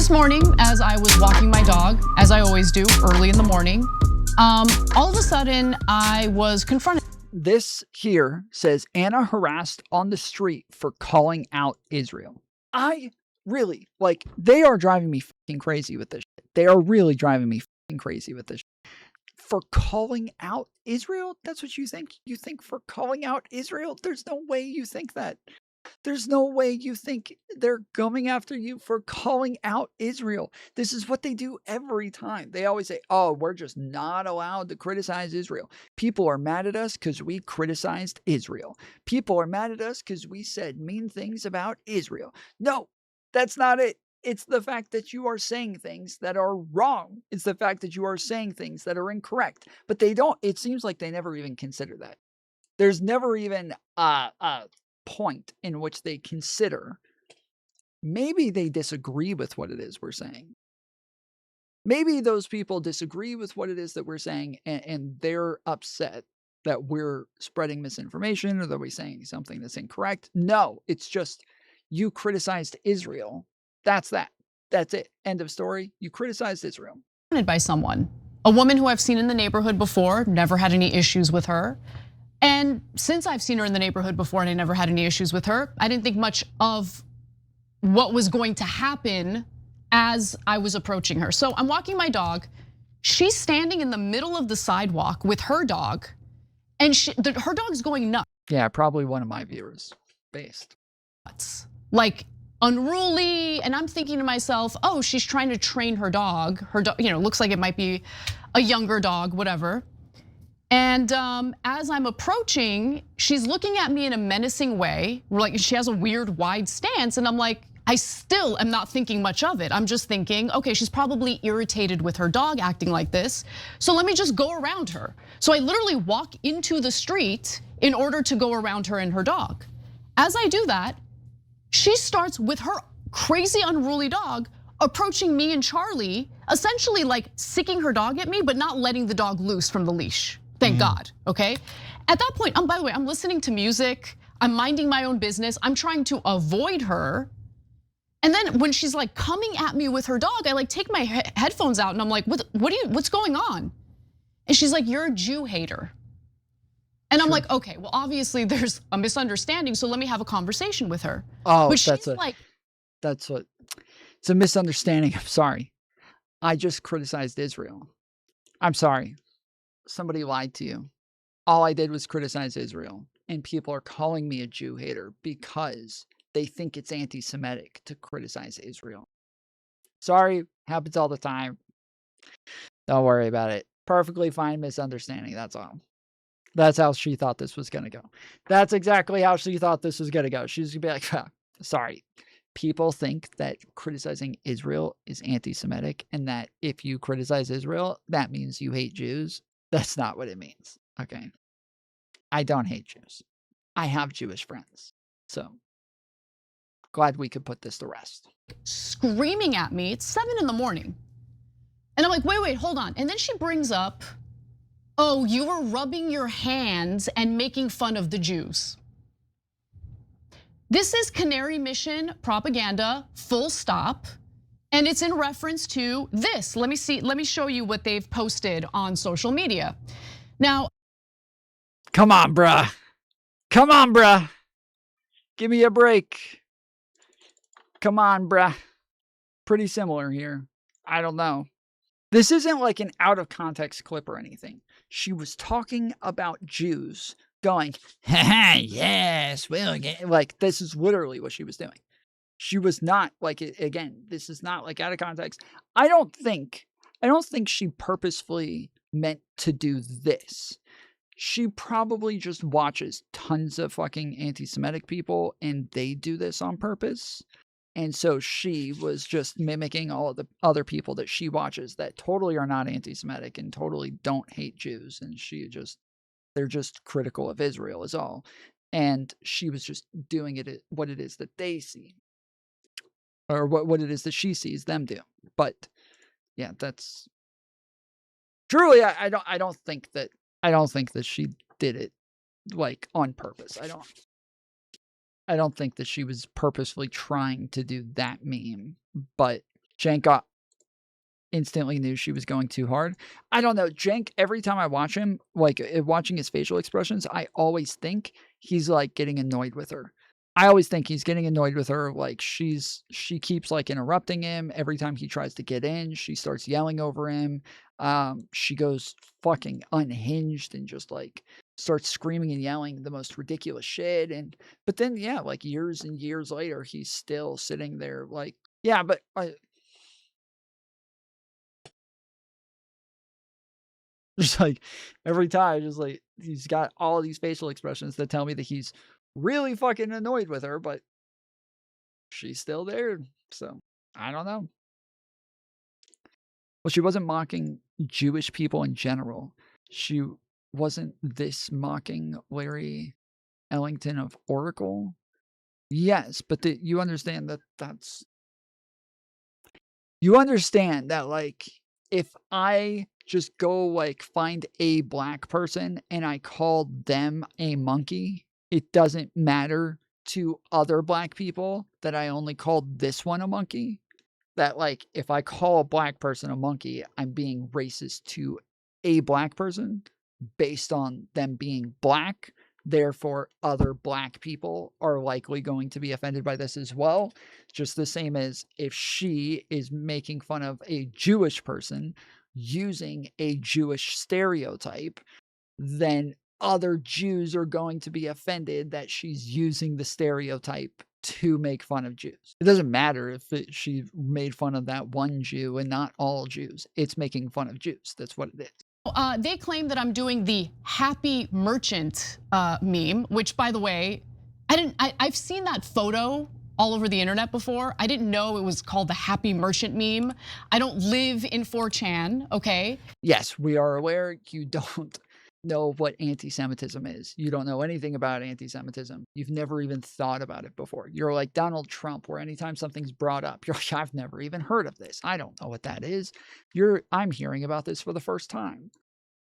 This morning, as I was walking my dog, as I always do early in the morning, all of a sudden I was confronted. This here says Anna harassed on the street for calling out Israel. I really, like, they are driving me fucking crazy with this shit. They are really driving me fucking crazy with this shit. For calling out Israel? That's what you think? You think for calling out Israel? There's no way you think that. There's no way you think they're coming after you for calling out Israel. This is what they do every time. They always say, oh, we're just not allowed to criticize Israel. People are mad at us because we criticized Israel. People are mad at us because we said mean things about Israel. No, that's not it. It's the fact that you are saying things that are wrong. It's the fact that you are saying things that are incorrect. But they don't, it seems like they never even consider that. There's never even a point in which they consider maybe they disagree with what it is we're saying. Maybe those people disagree with what it is that we're saying and they're upset that we're spreading misinformation or that we're saying something that's incorrect. No, it's just you criticized Israel. That's that. That's it. End of story. You criticized Israel. By someone, a woman who I've seen in the neighborhood before, never had any issues with her. And since I've seen her in the neighborhood before and I never had any issues with her, I didn't think much of what was going to happen as I was approaching her. So I'm walking my dog. She's standing in the middle of the sidewalk with her dog, and her dog's going nuts. Yeah, probably one of my viewers based. Like unruly, and I'm thinking to myself, oh, she's trying to train her dog. Her dog, looks like it might be a younger dog, whatever. And as I'm approaching, she's looking at me in a menacing way. Like she has a weird wide stance, and I'm like, I still am not thinking much of it. I'm just thinking, okay, she's probably irritated with her dog acting like this. So let me just go around her. So I literally walk into the street in order to go around her and her dog. As I do that, she starts with her crazy unruly dog approaching me and Charlie, essentially like sicking her dog at me, but not letting the dog loose from the leash. Thank God, okay? At that point, by the way, I'm listening to music, I'm minding my own business, I'm trying to avoid her. And then when she's like coming at me with her dog, I like take my headphones out and I'm like, what's going on? And she's like, you're a Jew hater. And I'm like, okay, well, obviously there's a misunderstanding, so let me have a conversation with her. Oh, but it's a misunderstanding. I'm sorry. I just criticized Israel. I'm sorry. Somebody lied to you. All I did was criticize Israel, and people are calling me a Jew hater because they think it's anti-Semitic to criticize Israel. Sorry, happens all the time. Don't worry about it. Perfectly fine misunderstanding, that's all. That's how she thought this was gonna go. That's exactly how she thought this was gonna go. She's gonna be like, sorry. People think that criticizing Israel is anti-Semitic, and that if you criticize Israel, that means you hate Jews. That's not what it means, okay? I don't hate Jews. I have Jewish friends, so glad we could put this to rest. Screaming at me, it's 7 in the morning. And I'm like, wait, hold on. And then she brings up, oh, you were rubbing your hands and making fun of the Jews. This is Canary Mission propaganda, full stop. And it's in reference to this. Let me show you what they've posted on social media. Now, come on, bruh. Come on, bruh. Give me a break. Come on, bruh. Pretty similar here. I don't know. This isn't like an out of context clip or anything. She was talking about Jews going, haha, yes, well, like this is literally what she was doing. She was not like, again, this is not like out of context. I don't think she purposefully meant to do this. She probably just watches tons of fucking anti-Semitic people and they do this on purpose. And so she was just mimicking all of the other people that she watches that totally are not anti-Semitic and totally don't hate Jews. And they're just critical of Israel is all. And she was just doing it what it is that they see. Or what it is that she sees them do. But yeah, that's truly I don't think that she did it like on purpose. I don't think that she was purposefully trying to do that meme, but Cenk got instantly knew she was going too hard. I don't know. Cenk, every time I watch him, like watching his facial expressions, I always think he's like getting annoyed with her. I always think he's getting annoyed with her. Like she keeps like interrupting him every time he tries to get in. She starts yelling over him. She goes fucking unhinged and just like starts screaming and yelling the most ridiculous shit. But then yeah, like years and years later, he's still sitting there like, yeah, but just like every time, just like he's got all these facial expressions that tell me that he's really fucking annoyed with her, but she's still there. So I don't know. Well, she wasn't mocking Jewish people in general. She wasn't this mocking Larry Ellington of Oracle. Yes, but you understand you understand that like if I just go like find a black person and I call them a monkey, it doesn't matter to other black people that I only called this one a monkey. That like if I call a black person a monkey, I'm being racist to a black person based on them being black. Therefore, other black people are likely going to be offended by this as well. Just the same as if she is making fun of a Jewish person using a Jewish stereotype, then other Jews are going to be offended that she's using the stereotype to make fun of Jews. It doesn't matter if she made fun of that one Jew and not all Jews. It's making fun of Jews. That's what it is. They claim that I'm doing the happy merchant meme, which by the way, I've seen that photo all over the internet before. I didn't know it was called the happy merchant meme. I don't live in 4chan, okay? Yes, we are aware you don't know what anti-Semitism is. You don't know anything about anti-Semitism. You've never even thought about it before. You're like Donald Trump, where anytime something's brought up, you're like, I've never even heard of this. I don't know what that is. I'm hearing about this for the first time.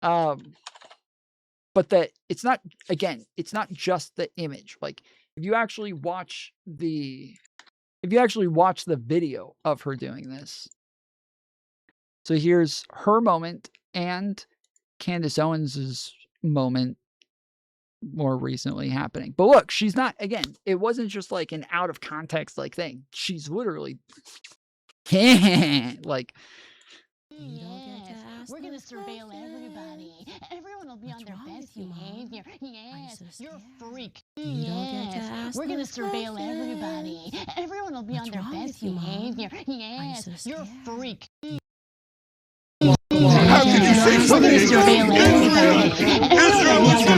But that it's not, again, it's not just the image. Like if you actually watch the video of her doing this. So here's her moment and Candace Owens's moment more recently happening. But look, she's not, again, it wasn't just like an out of context like thing. She's literally like, yes, we're gonna surveil everybody. Everyone will be on their best behavior. Yes, you're a freak. Yes, we're gonna surveil everybody. Everyone will be on their best behavior. Yes, you're a freak. How could you say something? Israel was the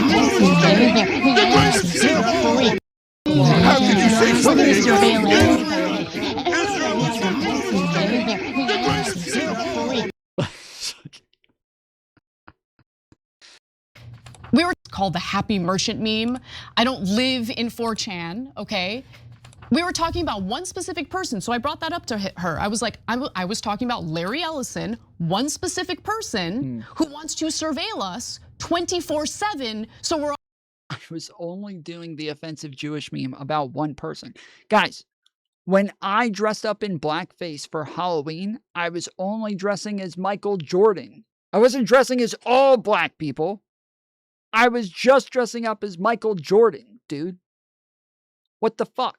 greatest hero. How could you say something? Israel was the greatest hero. We were called the happy merchant meme. I don't live in 4chan, okay? We were talking about one specific person, so I brought that up to her. I was like, I was talking about Larry Ellison, one specific person who wants to surveil us 24/7. So we're. I was only doing the offensive Jewish meme about one person. Guys, when I dressed up in blackface for Halloween, I was only dressing as Michael Jordan. I wasn't dressing as all black people. I was just dressing up as Michael Jordan, dude. What the fuck?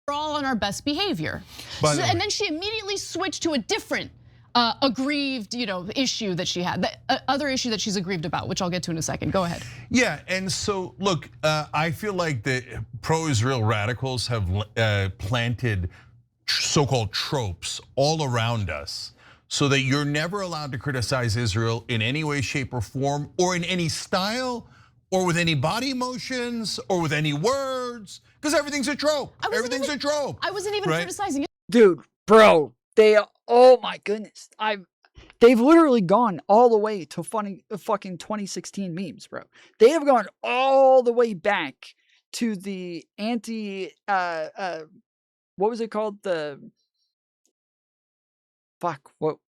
We're all on our best behavior. And then she immediately switched to a different aggrieved, issue that she had, the other issue that she's aggrieved about, which I'll get to in a second. Go ahead. Yeah, and so look, I feel like the pro-Israel radicals have planted so-called tropes all around us, so that you're never allowed to criticize Israel in any way, shape, or form, or in any style, or with any body emotions, or with any words. Because everything's a trope. Everything's a trope. I wasn't even criticizing it. Dude, bro, oh my goodness. They've literally gone all the way to fucking 2016 memes, bro. They have gone all the way back to the what was it called? What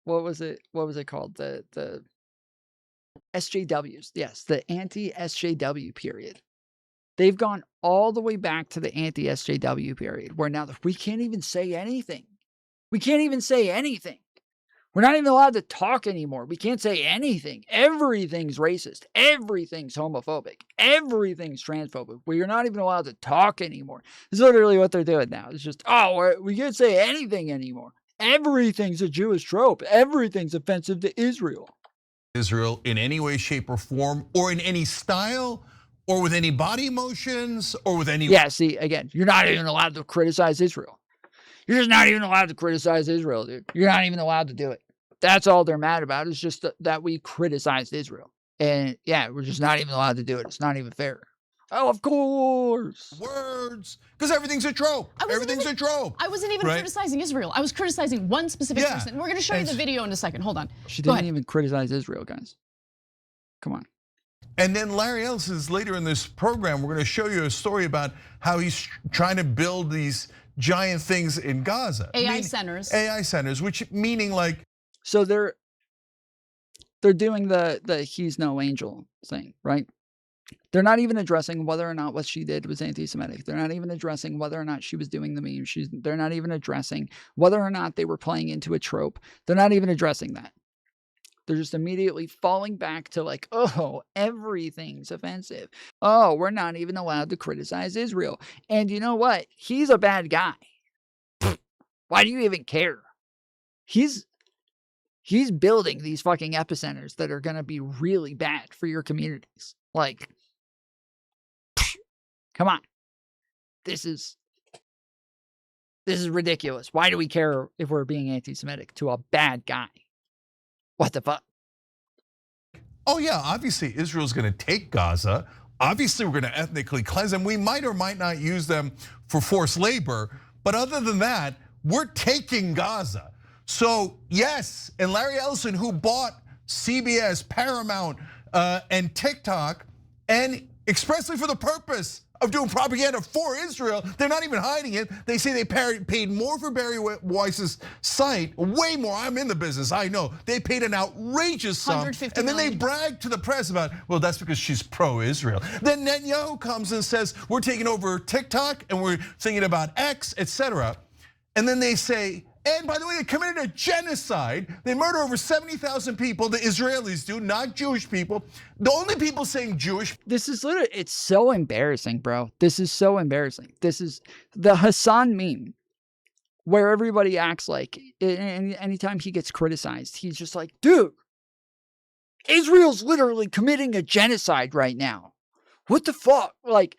was it called? The SJWs. Yes, the anti-SJW period. They've gone all the way back to the anti-SJW period, where now we can't even say anything. We can't even say anything. We're not even allowed to talk anymore. We can't say anything. Everything's racist. Everything's homophobic. Everything's transphobic. We are not even allowed to talk anymore. It's literally what they're doing now. It's just, we can't say anything anymore. Everything's a Jewish trope. Everything's offensive to Israel. Israel in any way, shape, or form, or in any style, or with any body emotions, or with any... Yeah, see, again, you're not even allowed to criticize Israel. You're just not even allowed to criticize Israel, dude. You're not even allowed to do it. That's all they're mad about, is just that we criticized Israel. And yeah, we're just not even allowed to do it. It's not even fair. Oh, of course. Words, because everything's a trope. Everything's a trope. I wasn't even criticizing Israel. I was criticizing one specific person. We're going to show you the video in a second. Hold on. She didn't even criticize Israel, guys. Come on. And then Larry Ellison, later in this program, we're going to show you a story about how he's trying to build these giant things in Gaza. AI centers. AI centers, which meaning like... So they're doing the he's no angel thing, right? They're not even addressing whether or not what she did was anti-Semitic. They're not even addressing whether or not she was doing the meme. They're not even addressing whether or not they were playing into a trope. They're not even addressing that. They're just immediately falling back to like, oh, everything's offensive. Oh, we're not even allowed to criticize Israel. And you know what? He's a bad guy. Why do you even care? He's building these fucking epicenters that are going to be really bad for your communities. Like, come on. This is ridiculous. Why do we care if we're being anti-Semitic to a bad guy? What the fuck? Oh yeah, obviously Israel's going to take Gaza. Obviously we're going to ethnically cleanse them. We might or might not use them for forced labor. But other than that, we're taking Gaza. So yes, and Larry Ellison, who bought CBS, Paramount, and TikTok, and expressly for the purpose of doing propaganda for Israel, they're not even hiding it. They say they paid more for Barry Weiss's site, way more. I'm in the business, I know. They paid an outrageous sum, and then they bragged to the press about, well, that's because she's pro-Israel. Then Netanyahu comes and says, we're taking over TikTok, and we're thinking about X, etc. And then they say, and by the way, they committed a genocide. They murder over 70,000 people. The Israelis do, not Jewish people. The only people saying Jewish. This is literally, it's so embarrassing, bro. This is so embarrassing. This is the Hassan meme where everybody acts like, anytime he gets criticized, he's just like, dude, Israel's literally committing a genocide right now. What the fuck? Like,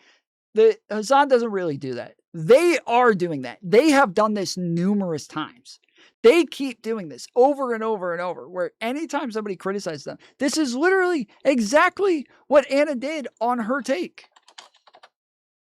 the Hassan doesn't really do that. They are doing that. They have done this numerous times. They keep doing this over and over and over, where anytime somebody criticizes them, this is literally exactly what Anna did on her take.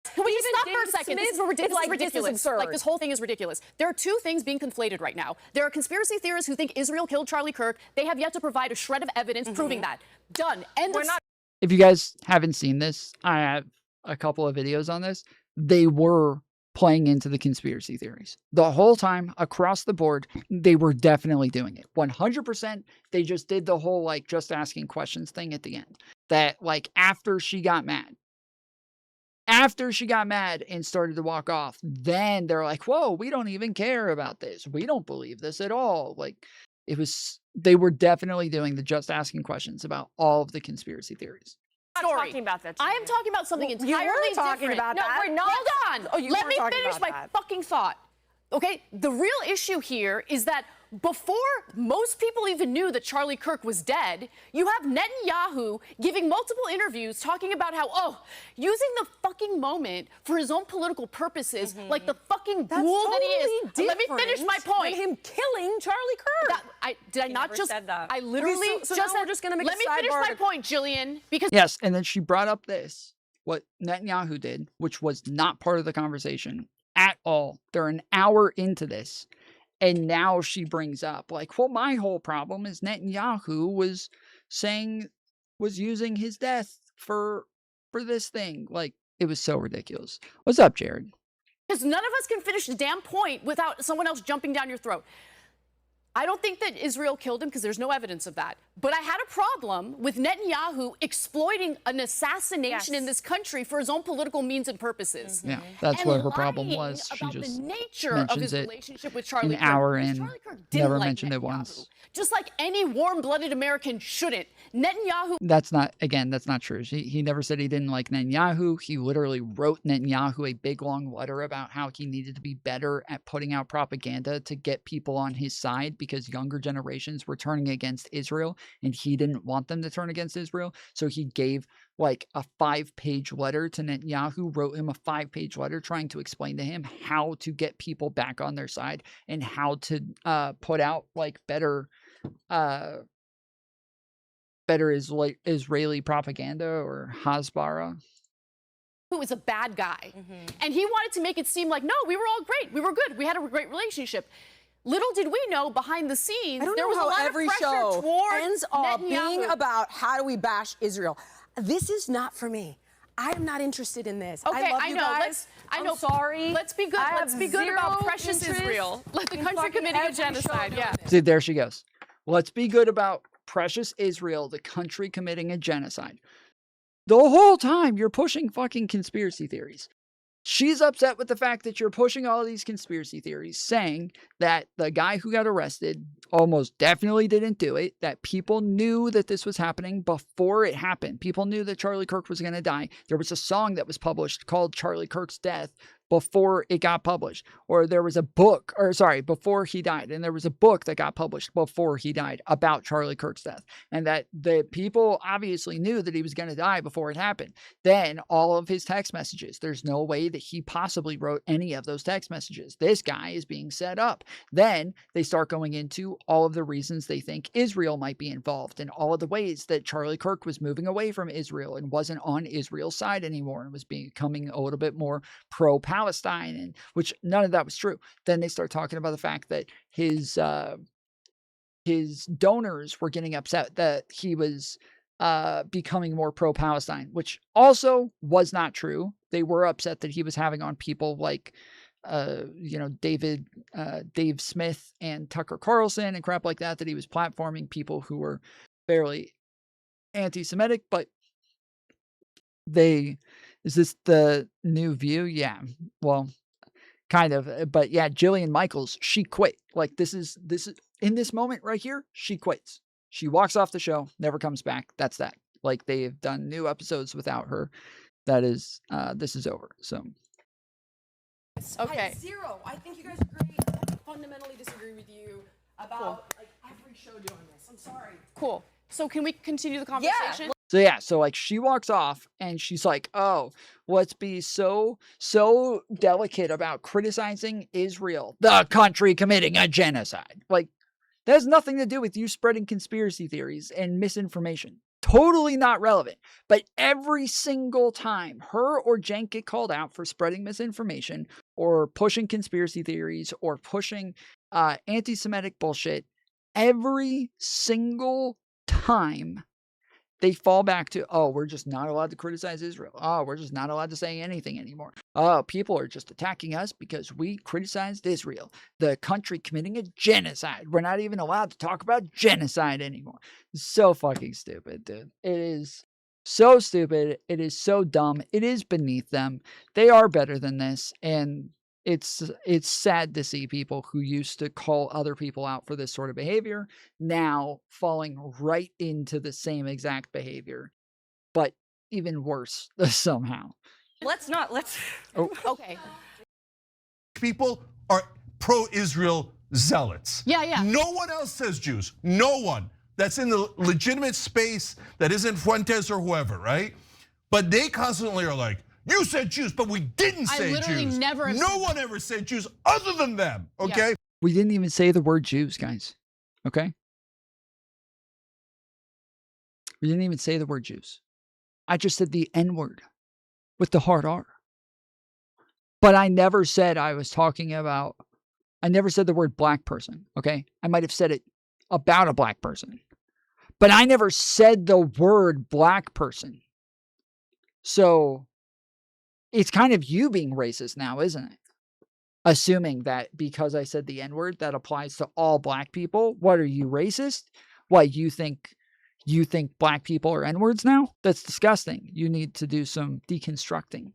Can we just stop for a second? This is ridiculous. Like, this whole thing is ridiculous. There are two things being conflated right now. There are conspiracy theorists who think Israel killed Charlie Kirk. They have yet to provide a shred of evidence proving that. Done. And we're not. If you guys haven't seen this, I have a couple of videos on this. They were playing into the conspiracy theories. The whole time, across the board, they were definitely doing it. 100%, they just did the whole, like, just asking questions thing at the end. That, like, after she got mad and started to walk off, then they're like, whoa, we don't even care about this. We don't believe this at all. Like, they were definitely doing the just asking questions about all of the conspiracy theories. I'm not talking about that. I am talking about something entirely different. About no, that. we're not. Hold on. Oh, you Let me were finish my fucking thought. Okay? The real issue here is that before most people even knew that Charlie Kirk was dead, you have Netanyahu giving multiple interviews talking about how, using the fucking moment for his own political purposes, like the fucking ghoul that he is. Let me finish my point. Him killing Charlie Kirk. Did I not just said that. I literally so now we're just gonna make let me finish my point, Jillian, because yes, and then she brought up what Netanyahu did, which was not part of the conversation at all. They're an hour into this. And now she brings up, like, well, my whole problem is Netanyahu was using his death for this thing. Like, it was so ridiculous. What's up, Jared? Because none of us can finish the damn point without someone else jumping down your throat. I don't think that Israel killed him because there's no evidence of that. But I had a problem with Netanyahu exploiting an assassination in this country for his own political means and purposes. Yeah, that's And what her problem lying was. She about just the nature of his mentions it relationship with Charlie an Kirk. hour because in, Charlie Kirk didn't never like mentioned it Netanyahu. once. Just like any warm-blooded American shouldn't. Netanyahu That's not true. He never said he didn't like Netanyahu. He literally wrote Netanyahu a big long letter about how he needed to be better at putting out propaganda to get people on his side because younger generations were turning against Israel and he didn't want them to turn against Israel. So he gave like a 5-page letter to Netanyahu, wrote him a 5-page letter trying to explain to him how to get people back on their side and how to put out like better Israeli propaganda or Hasbara. who was a bad guy. And he wanted to make it seem like, no, we were all great. We were good. We had a great relationship. Little did we know behind the scenes, I don't there know was a how lot every of pressure show toward ends up being Netanyahu. about how do we bash Israel. This is not for me. I am not interested in this. Okay, I love I you know. guys. I'm sorry. Let's be good. Let's be good about precious Israel. Let the country committing a genocide. Yeah. See, there she goes. Let's be good about precious Israel, the country committing a genocide. The whole time you're pushing fucking conspiracy theories. She's upset with the fact that you're pushing all these conspiracy theories, saying that the guy who got arrested almost definitely didn't do it, that people knew that this was happening before it happened. People knew that Charlie Kirk was going to die. There was a song that was published called Charlie Kirk's Death before it got published. Or there was a book, before he died. And there was a book that got published before he died about Charlie Kirk's death. And that the people obviously knew that he was going to die before it happened. Then all of his text messages, there's no way that he possibly wrote any of those text messages. This guy is being set up. Then they start going into all of the reasons they think Israel might be involved and all of the ways that Charlie Kirk was moving away from Israel and wasn't on Israel's side anymore and was becoming a little bit more pro-Palestine, and which none of that was true. Then they start talking about the fact that his donors were getting upset that he was becoming more pro-Palestine, which also was not true. They were upset that he was having on people like Dave Smith and Tucker Carlson and crap like that he was platforming people who were fairly anti-Semitic, but is this the new view? Yeah, well, kind of, but yeah, Jillian Michaels, she quit. Like this is in this moment right here, she quits. She walks off the show, never comes back. That's that. Like they've done new episodes without her. That is, this is over. So. Okay. Zero. I think you guys are great. I fundamentally disagree with you about like every show doing this. I'm sorry. Cool. So can we continue the conversation? So like she walks off and she's like, oh, let's be so delicate about criticizing Israel, the country committing a genocide. Like that has nothing to do with you spreading conspiracy theories and misinformation. Totally not relevant. But every single time her or Cenk get called out for spreading misinformation or pushing conspiracy theories or pushing anti-Semitic bullshit, every single time they fall back to, oh, we're just not allowed to criticize Israel. Oh, we're just not allowed to say anything anymore. Oh, people are just attacking us because we criticized Israel, the country committing a genocide. We're not even allowed to talk about genocide anymore. So fucking stupid, dude. It is so stupid. It is so dumb. It is beneath them. They are better than this. And it's sad to see people who used to call other people out for this sort of behavior now falling right into the same exact behavior, but even worse somehow. Let's. Okay. People are pro-Israel zealots. Yeah. No one else says Jews. No one that's in the legitimate space that isn't Fuentes or whoever, right? But they constantly are like, you said Jews, but we didn't say Jews. I literally never have No one ever said Jews other than them, okay? Yeah. We didn't even say the word Jews, guys. Okay? We didn't even say the word Jews. I just said the N-word with the hard R. But I never said I never said the word black person, okay? I might have said it about a black person. But I never said the word black person. So it's kind of you being racist now, isn't it? assuming that because I said the N-word, that applies to all black people. What are you, racist? What, you think black people are N-words now? That's disgusting. You need to do some deconstructing.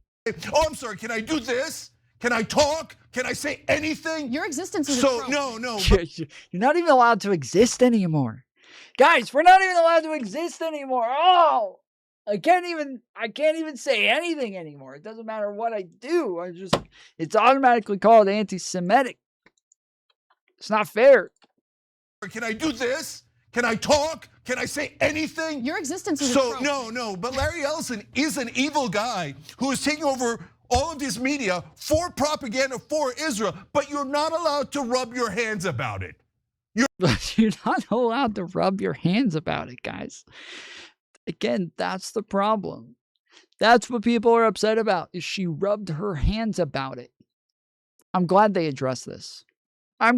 Oh, I'm sorry, can I do this? Can I talk? Can I say anything? Your existence is a So, trope. no. You're not even allowed to exist anymore. Guys, we're not even allowed to exist anymore. Oh, I can't even say anything anymore. It doesn't matter what I do. It's automatically called anti-Semitic. It's not fair. Can I do this? Can I talk? Can I say anything? Your existence is a So, trope. no. But Larry Ellison is an evil guy who is taking over all of this media for propaganda for Israel, but you're not allowed to rub your hands about it. You're not allowed to rub your hands about it, guys. Again, that's the problem. That's what people are upset about, is she rubbed her hands about it. I'm glad they addressed this. I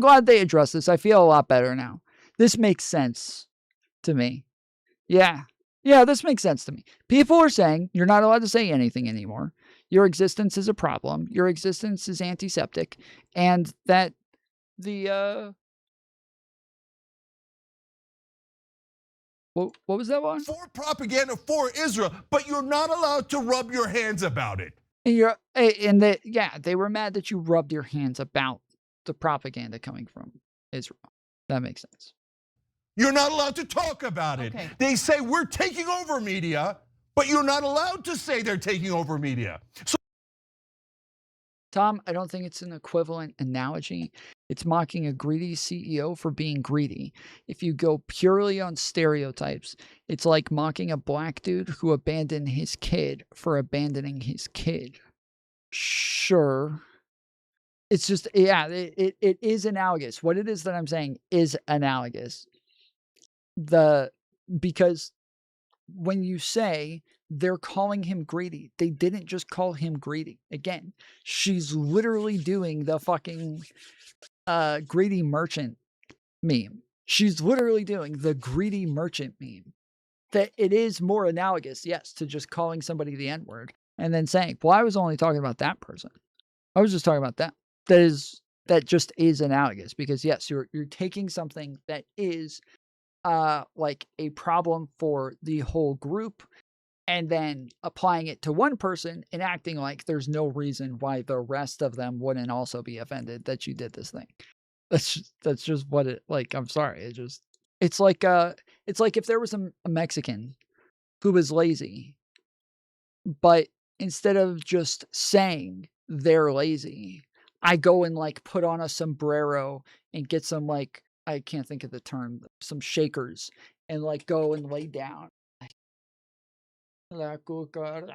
feel a lot better now. This makes sense to me. Yeah, this makes sense to me. People are saying you're not allowed to say anything anymore. Your existence is a problem. Your existence is antiseptic. And that what was that one? For propaganda for Israel, but you're not allowed to rub your hands about it. They were mad that you rubbed your hands about the propaganda coming from Israel. That makes sense. You're not allowed to talk about it. Okay. They say we're taking over media, but you're not allowed to say they're taking over media. So Tom, I don't think it's an equivalent analogy. It's mocking a greedy CEO for being greedy. If you go purely on stereotypes, it's like mocking a black dude who abandoned his kid for abandoning his kid. Sure. It's just, it is analogous. What it is that I'm saying is analogous. Because when you say they're calling him greedy, they didn't just call him greedy. Again, she's literally doing the fucking greedy merchant meme. She's literally doing the greedy merchant meme. That it is more analogous, yes, to just calling somebody the N-word and then saying, well, I was only talking about that person. I was just talking about that. That just is analogous, because yes, you're taking something that is like a problem for the whole group and then applying it to one person and acting like there's no reason why the rest of them wouldn't also be offended that you did this thing. That's just what it, like, I'm sorry. It's like if there was a Mexican who was lazy, but instead of just saying they're lazy, I go and like put on a sombrero and get some, like, I can't think of the term, some shakers, and like go and lay down. La cucaracha,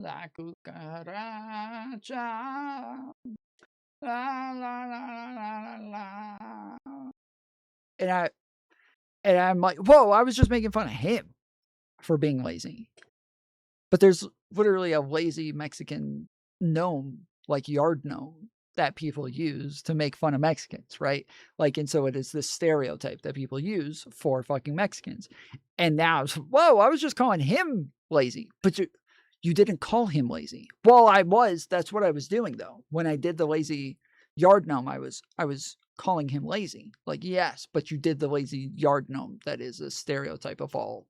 la cucaracha, la la la la la la. And I'm like, whoa, I was just making fun of him for being lazy. But there's literally a lazy Mexican gnome, like yard gnome, that people use to make fun of Mexicans, right? Like, and so it is this stereotype that people use for fucking Mexicans. And now, whoa, I was just calling him lazy, but you didn't call him lazy. Well, that's what I was doing though. When I did the lazy yard gnome, I was calling him lazy. Like, yes, but you did the lazy yard gnome. That is a stereotype of all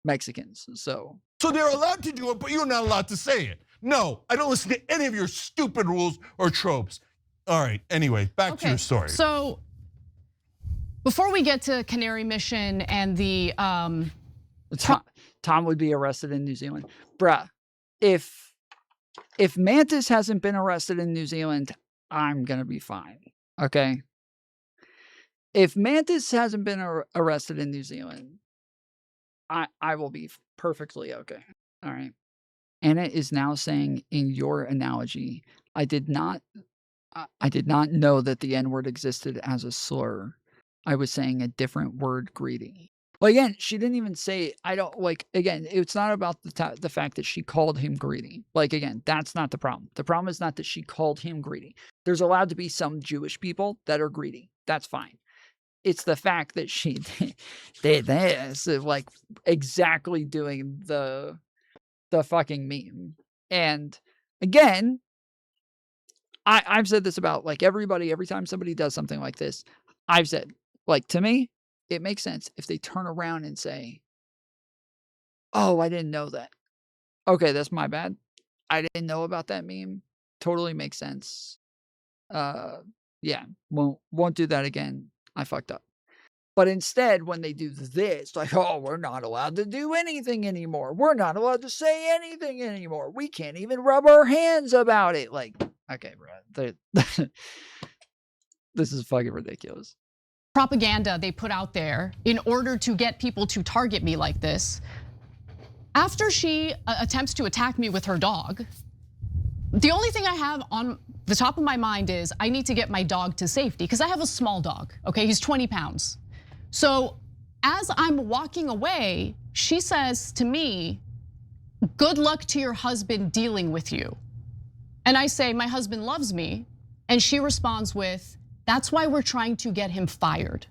Mexicans. So they're allowed to do it, but you're not allowed to say it. No, I don't listen to any of your stupid rules or tropes. All right, anyway, back to your story. So before we get to Canary Mission and the Tom would be arrested in New Zealand. Bruh, if Mantis hasn't been arrested in New Zealand, I'm gonna be fine. Okay? If Mantis hasn't been arrested in New Zealand, I will be perfectly okay. All right. Anna is now saying, in your analogy, I did not know that the N-word existed as a slur. I was saying a different word, greedy. Well, again, she didn't even say, again, it's not about the fact that she called him greedy. Like, again, that's not the problem. The problem is not that she called him greedy. There's allowed to be some Jewish people that are greedy. That's fine. It's the fact that she did this, like exactly doing the fucking meme. And again, I've said this about like everybody, every time somebody does something like this, I've said, like, to me, it makes sense if they turn around and say, oh, I didn't know that. Okay, that's my bad. I didn't know about that meme. Totally makes sense. Yeah, won't do that again. I fucked up. But instead, when they do this, like, oh, we're not allowed to do anything anymore. We're not allowed to say anything anymore. We can't even rub our hands about it. Like, okay, bro. This is fucking ridiculous. Propaganda they put out there in order to get people to target me like this. After she attempts to attack me with her dog, the only thing I have on the top of my mind is I need to get my dog to safety because I have a small dog, okay? He's 20 pounds. So as I'm walking away, she says to me, good luck to your husband dealing with you. And I say, my husband loves me. And she responds with, that's why we're trying to get him fired.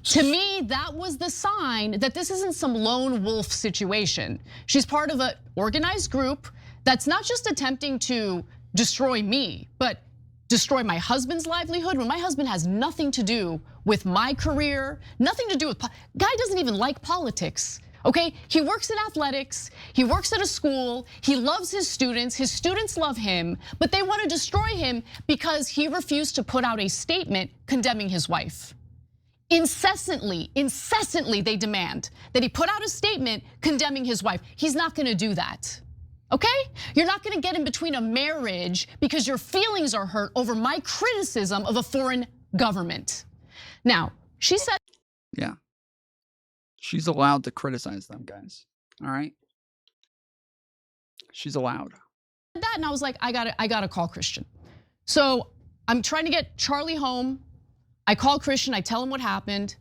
To me, that was the sign that this isn't some lone wolf situation. She's part of an organized group that's not just attempting to destroy me, but destroy my husband's livelihood when my husband has nothing to do with my career, nothing to do with, guy doesn't even like politics, okay? He works in athletics, he works at a school, he loves his students love him, but they want to destroy him because he refused to put out a statement condemning his wife. Incessantly they demand that he put out a statement condemning his wife. He's not gonna do that. Okay? You're not gonna get in between a marriage because your feelings are hurt over my criticism of a foreign government. Now, she said. Yeah. She's allowed to criticize them, guys. All right? She's allowed. That, and I was like, I gotta call Christian. So I'm trying to get Charlie home. I call Christian, I tell him what happened.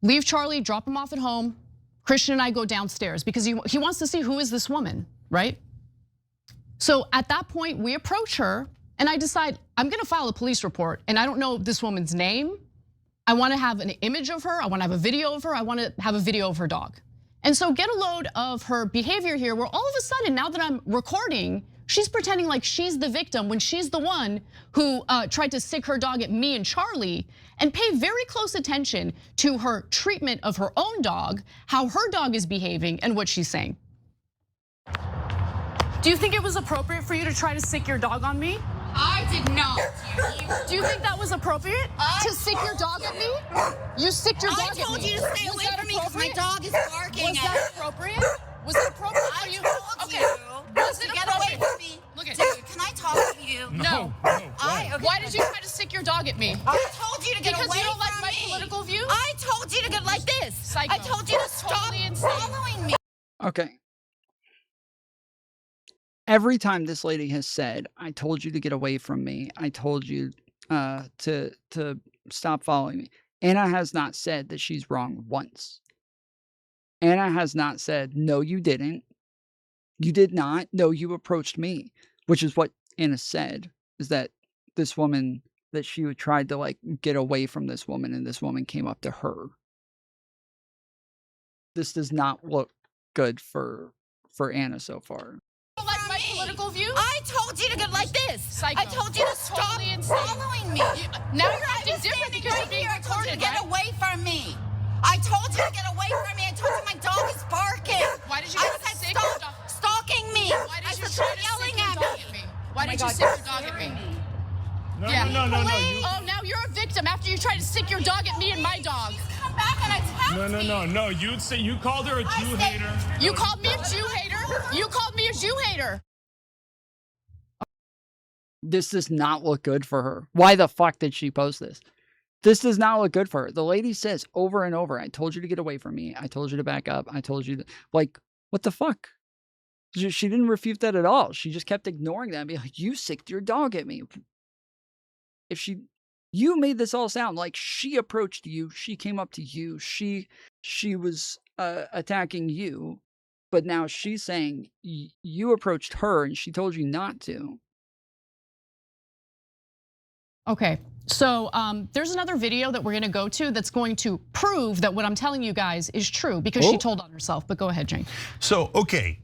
Leave Charlie, drop him off at home. Christian and I go downstairs because he wants to see who is this woman, right? So at that point, we approach her and I decide I'm gonna file a police report and I don't know this woman's name. I wanna have an image of her, I wanna have a video of her, I wanna have a video of her dog. And so get a load of her behavior here where all of a sudden, now that I'm recording, she's pretending like she's the victim when she's the one who tried to sick her dog at me and Charlie, and pay very close attention to her treatment of her own dog, how her dog is behaving and what she's saying. Do you think it was appropriate for you to try to sick your dog on me? I did not. Do you think that was appropriate? To sick your dog at me? You sicked your dog at me. I told you to stay away from me because my dog is barking. Was that appropriate? Was it appropriate for you? Okay. Was it Get away appropriate? from me. Look at Dude, can I talk to you? No. Okay. Why did you try to sick your dog at me? I told you to get Because away you don't like from my me. political views? I told you to get like this. Psycho. I told you to stop Totally insane. following me. Okay. Every time this lady has said, I told you to get away from me. I told you to stop following me. Anna has not said that she's wrong once. Anna has not said, no, you didn't. You did not. No, you approached me, which is what Anna said, is that this woman, that she would try to like get away from this woman and this woman came up to her. This does not look good for Anna so far. You don't like my political views? I told you to get like this. Psycho. I told you to stop Totally insane. following me. Now you're I acting was different standing because right you're being here. I told you to recorded, get right? away from me. I told you to get away from me. I told you my dog is barking. Why did you I try to said sick your stop dog? stalking me. Why did I you said try stop to yelling sick your at dog me. at me? Why did you sick your dog at me? Yeah. No, Oh, now you're a victim after you tried to sick your dog at me and my dog. She's come back and attacked me. No. You'd say you called her a Jew hater. You called me a Jew hater. You called me a Jew hater. This does not look good for her. Why the fuck did she post this? This does not look good for her. The lady says over and over, I told you to get away from me. I told you to back up. I told you to, like, what the fuck? She didn't refute that at all. She just kept ignoring that and be like, you sicked your dog at me. You made this all sound like she approached you. She came up to you. She was attacking you. But now she's saying you approached her and she told you not to. Okay, so there's another video that we're gonna go to that's going to prove that what I'm telling you guys is true because she told on herself, but go ahead, Jane. So, okay,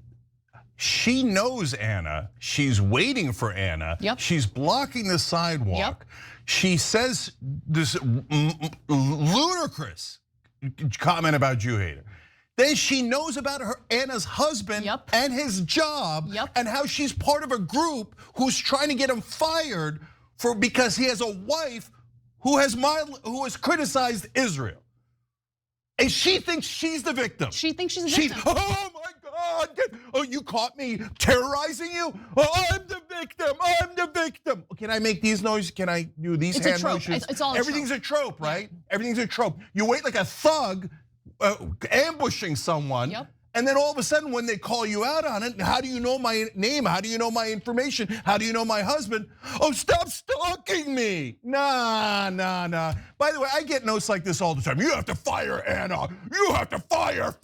She knows Anna. She's waiting for Anna. Yep. She's blocking the sidewalk. Yep. She says this ludicrous comment about Jew hater. Then she knows about Anna's husband and his job and how she's part of a group who's trying to get him fired because he has a wife who has criticized Israel. And she thinks she's the victim. She thinks she's the victim. Oh my God, oh, you caught me terrorizing you? Oh, I'm the victim, I'm the victim. Can I make these noises? Can I do these hand motions? It's all Everything's a trope, right? Everything's a trope. You wait like a thug ambushing someone. And then all of a sudden when they call you out on it, how do you know my name? How do you know my information? How do you know my husband? Oh, stop stalking me. Nah. By the way, I get notes like this all the time. You have to fire Anna. You have to fire.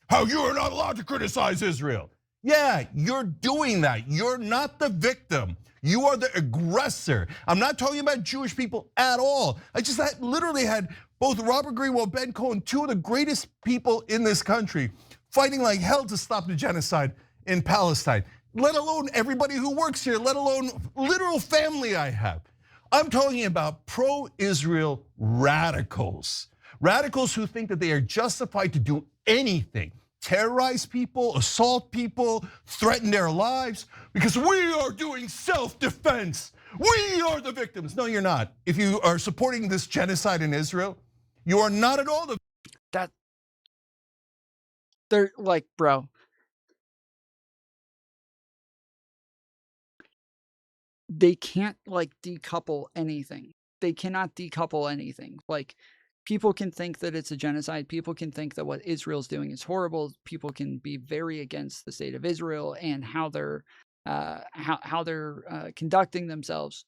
How you are not allowed to criticize Israel. Yeah, you're doing that. You're not the victim. You are the aggressor. I'm not talking about Jewish people at all. I just literally had both Robert Greenwald, Ben Cohen, two of the greatest people in this country, fighting like hell to stop the genocide in Palestine, let alone everybody who works here, let alone literal family I have. I'm talking about pro-Israel radicals. Radicals who think that they are justified to do anything, terrorize people, assault people, threaten their lives, because we are doing self-defense. We are the victims. No, you're not. If you are supporting this genocide in Israel, you are not at all the They're like, bro. They can't like decouple anything. They cannot decouple anything. Like, people can think that it's a genocide. People can think that what Israel's doing is horrible. People can be very against the state of Israel and how they're conducting themselves.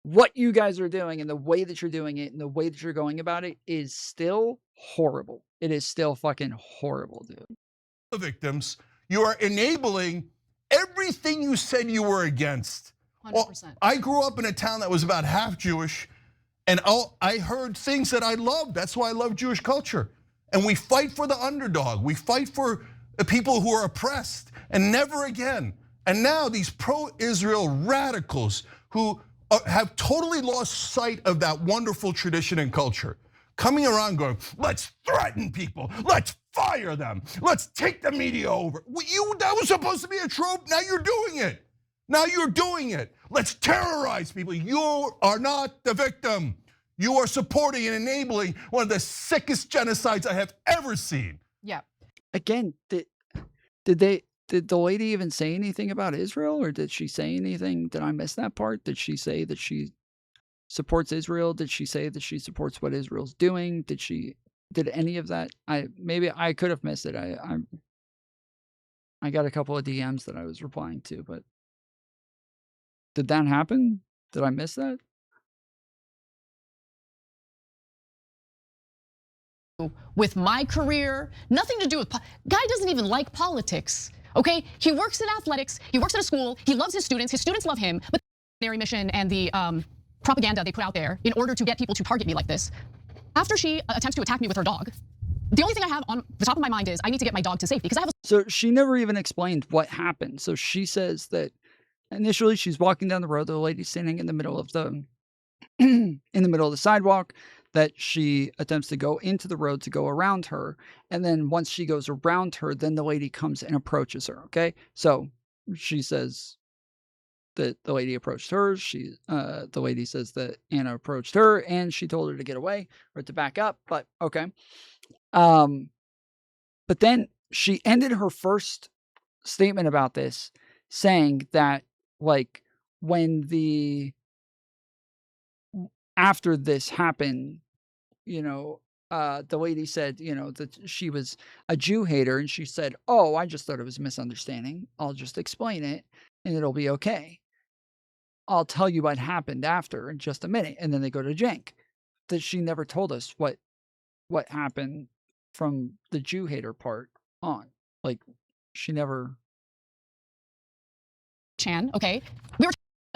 What you guys are doing and the way that you're doing it and the way that you're going about it is still horrible. It is still fucking horrible, dude. The victims, you are enabling everything you said you were against. 100%. Well, I grew up in a town that was about half Jewish, and I heard things that I loved. That's why I love Jewish culture. And we fight for the underdog. We fight for the people who are oppressed, and never again. And now these pro-Israel radicals who have totally lost sight of that wonderful tradition and culture, coming around going, let's threaten people, let's fire them, let's take the media over. That was supposed to be a trope, now you're doing it. Let's terrorize people. You are not the victim. You are supporting and enabling one of the sickest genocides I have ever seen. Yeah. Again, did the lady even say anything about Israel, or did she say anything? Did I miss that part? Did she say that she supports Israel? Did she say that she supports what Israel's doing? Did any of that? Maybe I could have missed it. I got a couple of DMs that I was replying to, but did that happen? Did I miss that? With my career, nothing to do with, guy doesn't even like politics, okay? He works in athletics, he works at a school, he loves his students love him, but the mission and the propaganda they put out there in order to get people to target me like this. After she attempts to attack me with her dog, the only thing I have on the top of my mind is I need to get my dog to safety because I have a... So she never even explained what happened. So she says that initially she's walking down the road, the lady's standing in the middle of the sidewalk, that she attempts to go into the road to go around her. And then once she goes around her, then the lady comes and approaches her, okay? So she says that the lady approached her. The lady says that Anna approached her and she told her to get away or to back up, but okay. But then she ended her first statement about this saying that, like, after this happened, the lady said, that she was a Jew hater, and she said, oh, I just thought it was a misunderstanding. I'll just explain it and it'll be okay. I'll tell you what happened after in just a minute. And then they go to Cenk. That she never told us what happened from the Jew hater part on. Like, she never... Chan, okay? We were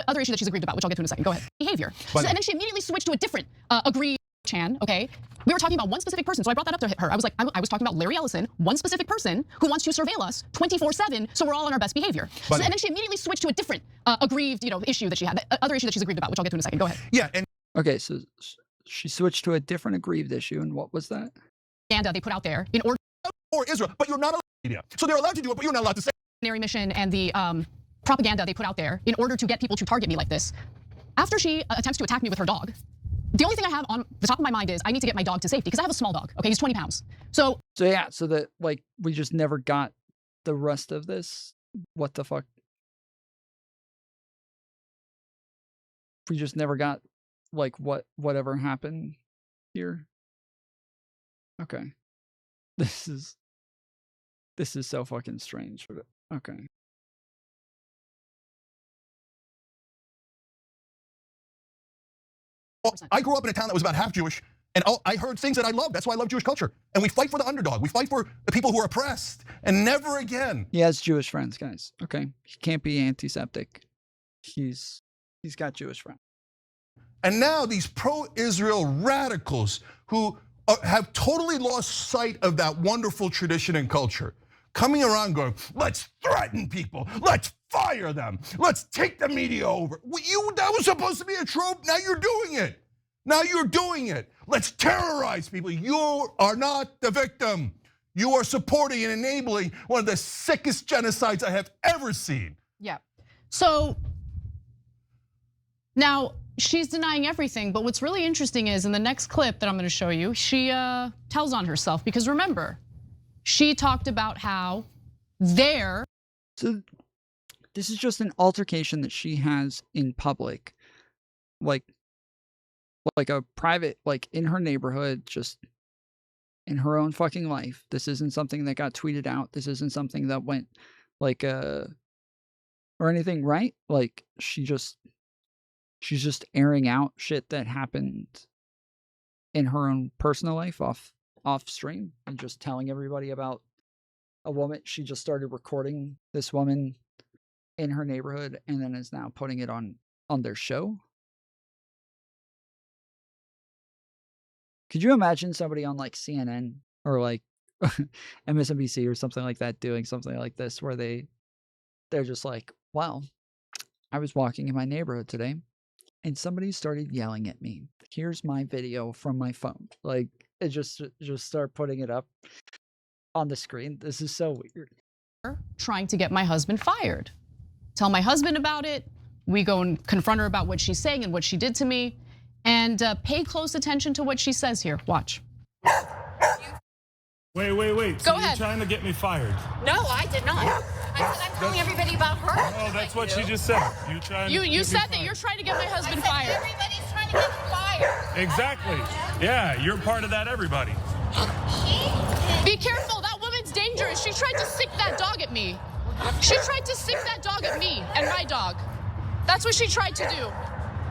other issue that she's aggrieved about, which I'll get to in a second. Go ahead. Behavior. And then she immediately switched to a different agreed Chan, okay? We were talking about one specific person, so I brought that up to her. I was like, I was talking about Larry Ellison, one specific person who wants to surveil us 24/7, so we're all on our best behavior. And then she immediately switched to a different aggrieved, issue that she had, the other issue that she's aggrieved about, which I'll get to in a second. Go ahead. Yeah, and Okay, so she switched to a different aggrieved issue, and what was that? And they put out there in order or Israel, but you're not allowed to media. So they're allowed to do it, but you're not allowed to say. mission and the propaganda they put out there in order to get people to target me like this. After she attempts to attack me with her dog, the only thing I have on the top of my mind is I need to get my dog to safety because I have a small dog. Okay, he's 20 pounds. So yeah, so that like we just never got the rest of this. What the fuck? We just never got like whatever happened here. Okay. This is so fucking strange. Okay. Well, I grew up in a town that was about half Jewish, and I heard things that I love. That's why I love Jewish culture. And we fight for the underdog. We fight for the people who are oppressed. And never again. He has Jewish friends, guys. Okay. He can't be antiseptic. He's got Jewish friends. And now these pro-Israel radicals who have totally lost sight of that wonderful tradition and culture, coming around going, let's threaten people, let's fire them, let's take the media over. That was supposed to be a trope, now you're doing it. Now you're doing it. Let's terrorize people. You are not the victim. You are supporting and enabling one of the sickest genocides I have ever seen. Yeah, so now she's denying everything, but what's really interesting is in the next clip that I'm gonna show you, she tells on herself because remember, she talked about how So this is just an altercation that she has in public, like a private, like in her neighborhood, just in her own fucking life. This isn't something that got tweeted out. This isn't something that went like or anything, right? Like she's just airing out shit that happened in her own personal life off stream and just telling everybody about a woman. She just started recording this woman in her neighborhood and then is now putting it on their show. Could you imagine somebody on like CNN or like MSNBC or something like that doing something like this where they're just like, wow, I was walking in my neighborhood today and somebody started yelling at me. Here's my video from my phone. Like it just start putting it up on the screen. This is so weird. trying to get my husband fired. Tell my husband about it. We go and confront her about what she's saying and what she did to me. And pay close attention to what she says here. Watch. Wait. Go ahead. You're trying to get me fired. No, I did not. I said I'm telling everybody about her. Oh, that's what she just said. You said that you're trying to get my husband fired. Everybody's trying to get him fired. Exactly. Yeah, you're part of that, everybody. Be careful, that woman's dangerous. She tried to sick that dog at me. She tried to sick that dog at me and my dog. That's what she tried to do.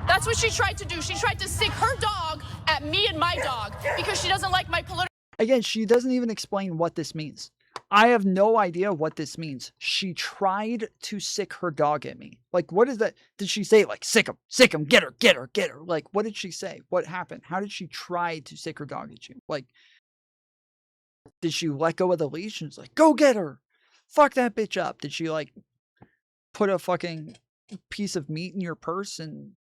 That's what she tried to do. She tried to sick her dog at me and my dog because she doesn't like my political. Again, she doesn't even explain what this means. I have no idea what this means. She tried to sick her dog at me. Like, what is that? Did she say like, sick him, get her? Like, what did she say? What happened? How did she try to sick her dog at you? Like, did she let go of the leash and was like, go get her? Fuck that bitch up. Did she like put a fucking piece of meat in your purse and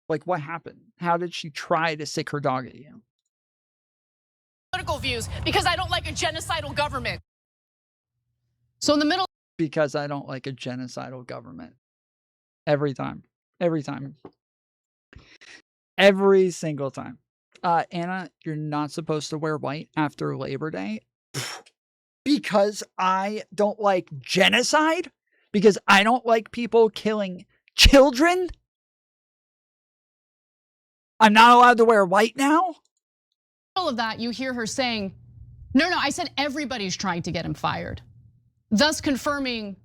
like what happened? How did she try to sick her dog at you? Political views because I don't like a genocidal government. So in the middle. Because I don't like a genocidal government. Every time. Every single time. Anna, you're not supposed to wear white after Labor Day. Because I don't like genocide? Because I don't like people killing children? I'm not allowed to wear white now? All of that, you hear her saying, no, I said everybody's trying to get him fired. Thus confirming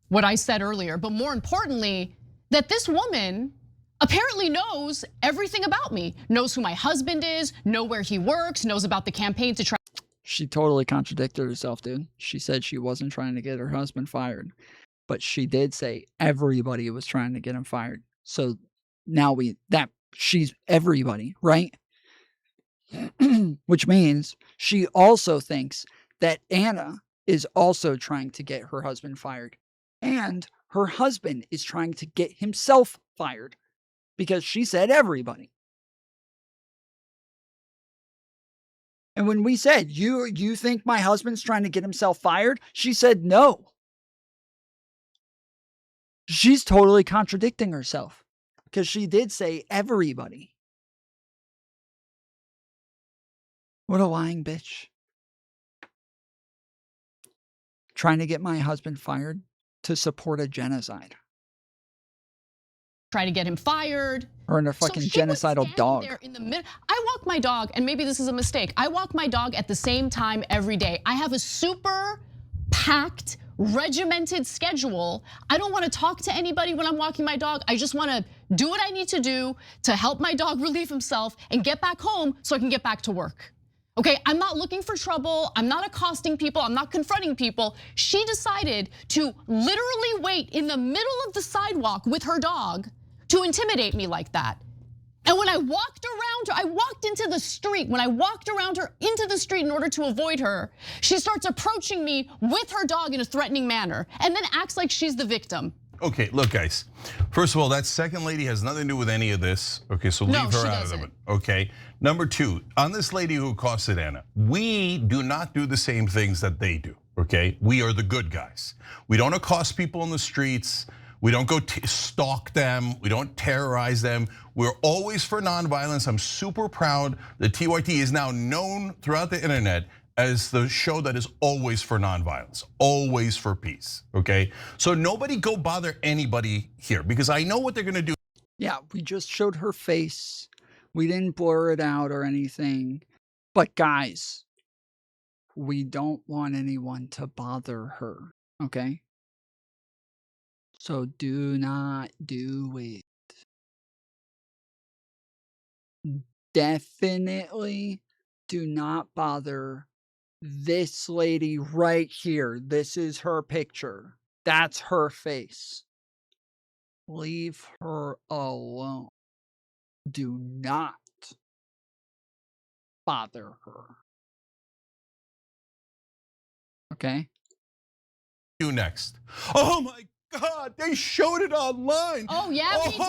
what I said earlier, but more importantly, that this woman apparently knows everything about me, knows who my husband is, know where he works, knows about the campaign to try. She totally contradicted herself, dude. She said she wasn't trying to get her husband fired, but she did say everybody was trying to get him fired. So now she's everybody, right? which means she also thinks that Anna is also trying to get her husband fired. And her husband is trying to get himself fired because she said everybody. And when we said, you think my husband's trying to get himself fired? She said no. She's totally contradicting herself because she did say everybody. What a lying bitch. Trying to get my husband fired to support a genocide. Try to get him fired. Or in a fucking genocidal dog. There in the middle. I walk my dog, and maybe this is a mistake. I walk my dog at the same time every day. I have a super packed, regimented schedule. I don't want to talk to anybody when I'm walking my dog. I just want to do what I need to do to help my dog relieve himself and get back home so I can get back to work. Okay, I'm not looking for trouble. I'm not accosting people. I'm not confronting people. She decided to literally wait in the middle of the sidewalk with her dog to intimidate me like that. And when I walked around her, I walked into the street. When I walked around her into the street in order to avoid her, she starts approaching me with her dog in a threatening manner and then acts like she's the victim. Okay, look, guys. First of all, that second lady has nothing to do with any of this. Okay, so leave her out of it. Okay. Number two, on this lady who accosted Anna, we do not do the same things that they do. Okay, we are the good guys. We don't accost people in the streets. We don't go stalk them. We don't terrorize them. We're always for nonviolence. I'm super proud that TYT is now known throughout the internet as the show that is always for nonviolence, always for peace, okay? So nobody go bother anybody here because I know what they're gonna do. Yeah, we just showed her face. We didn't blur it out or anything. But guys, we don't want anyone to bother her, okay? So do not do it. Definitely do not bother this lady right here. This is her picture. That's her face. Leave her alone. Do not bother her. Okay? You next. Oh my God, they showed it online. Oh yeah, we did.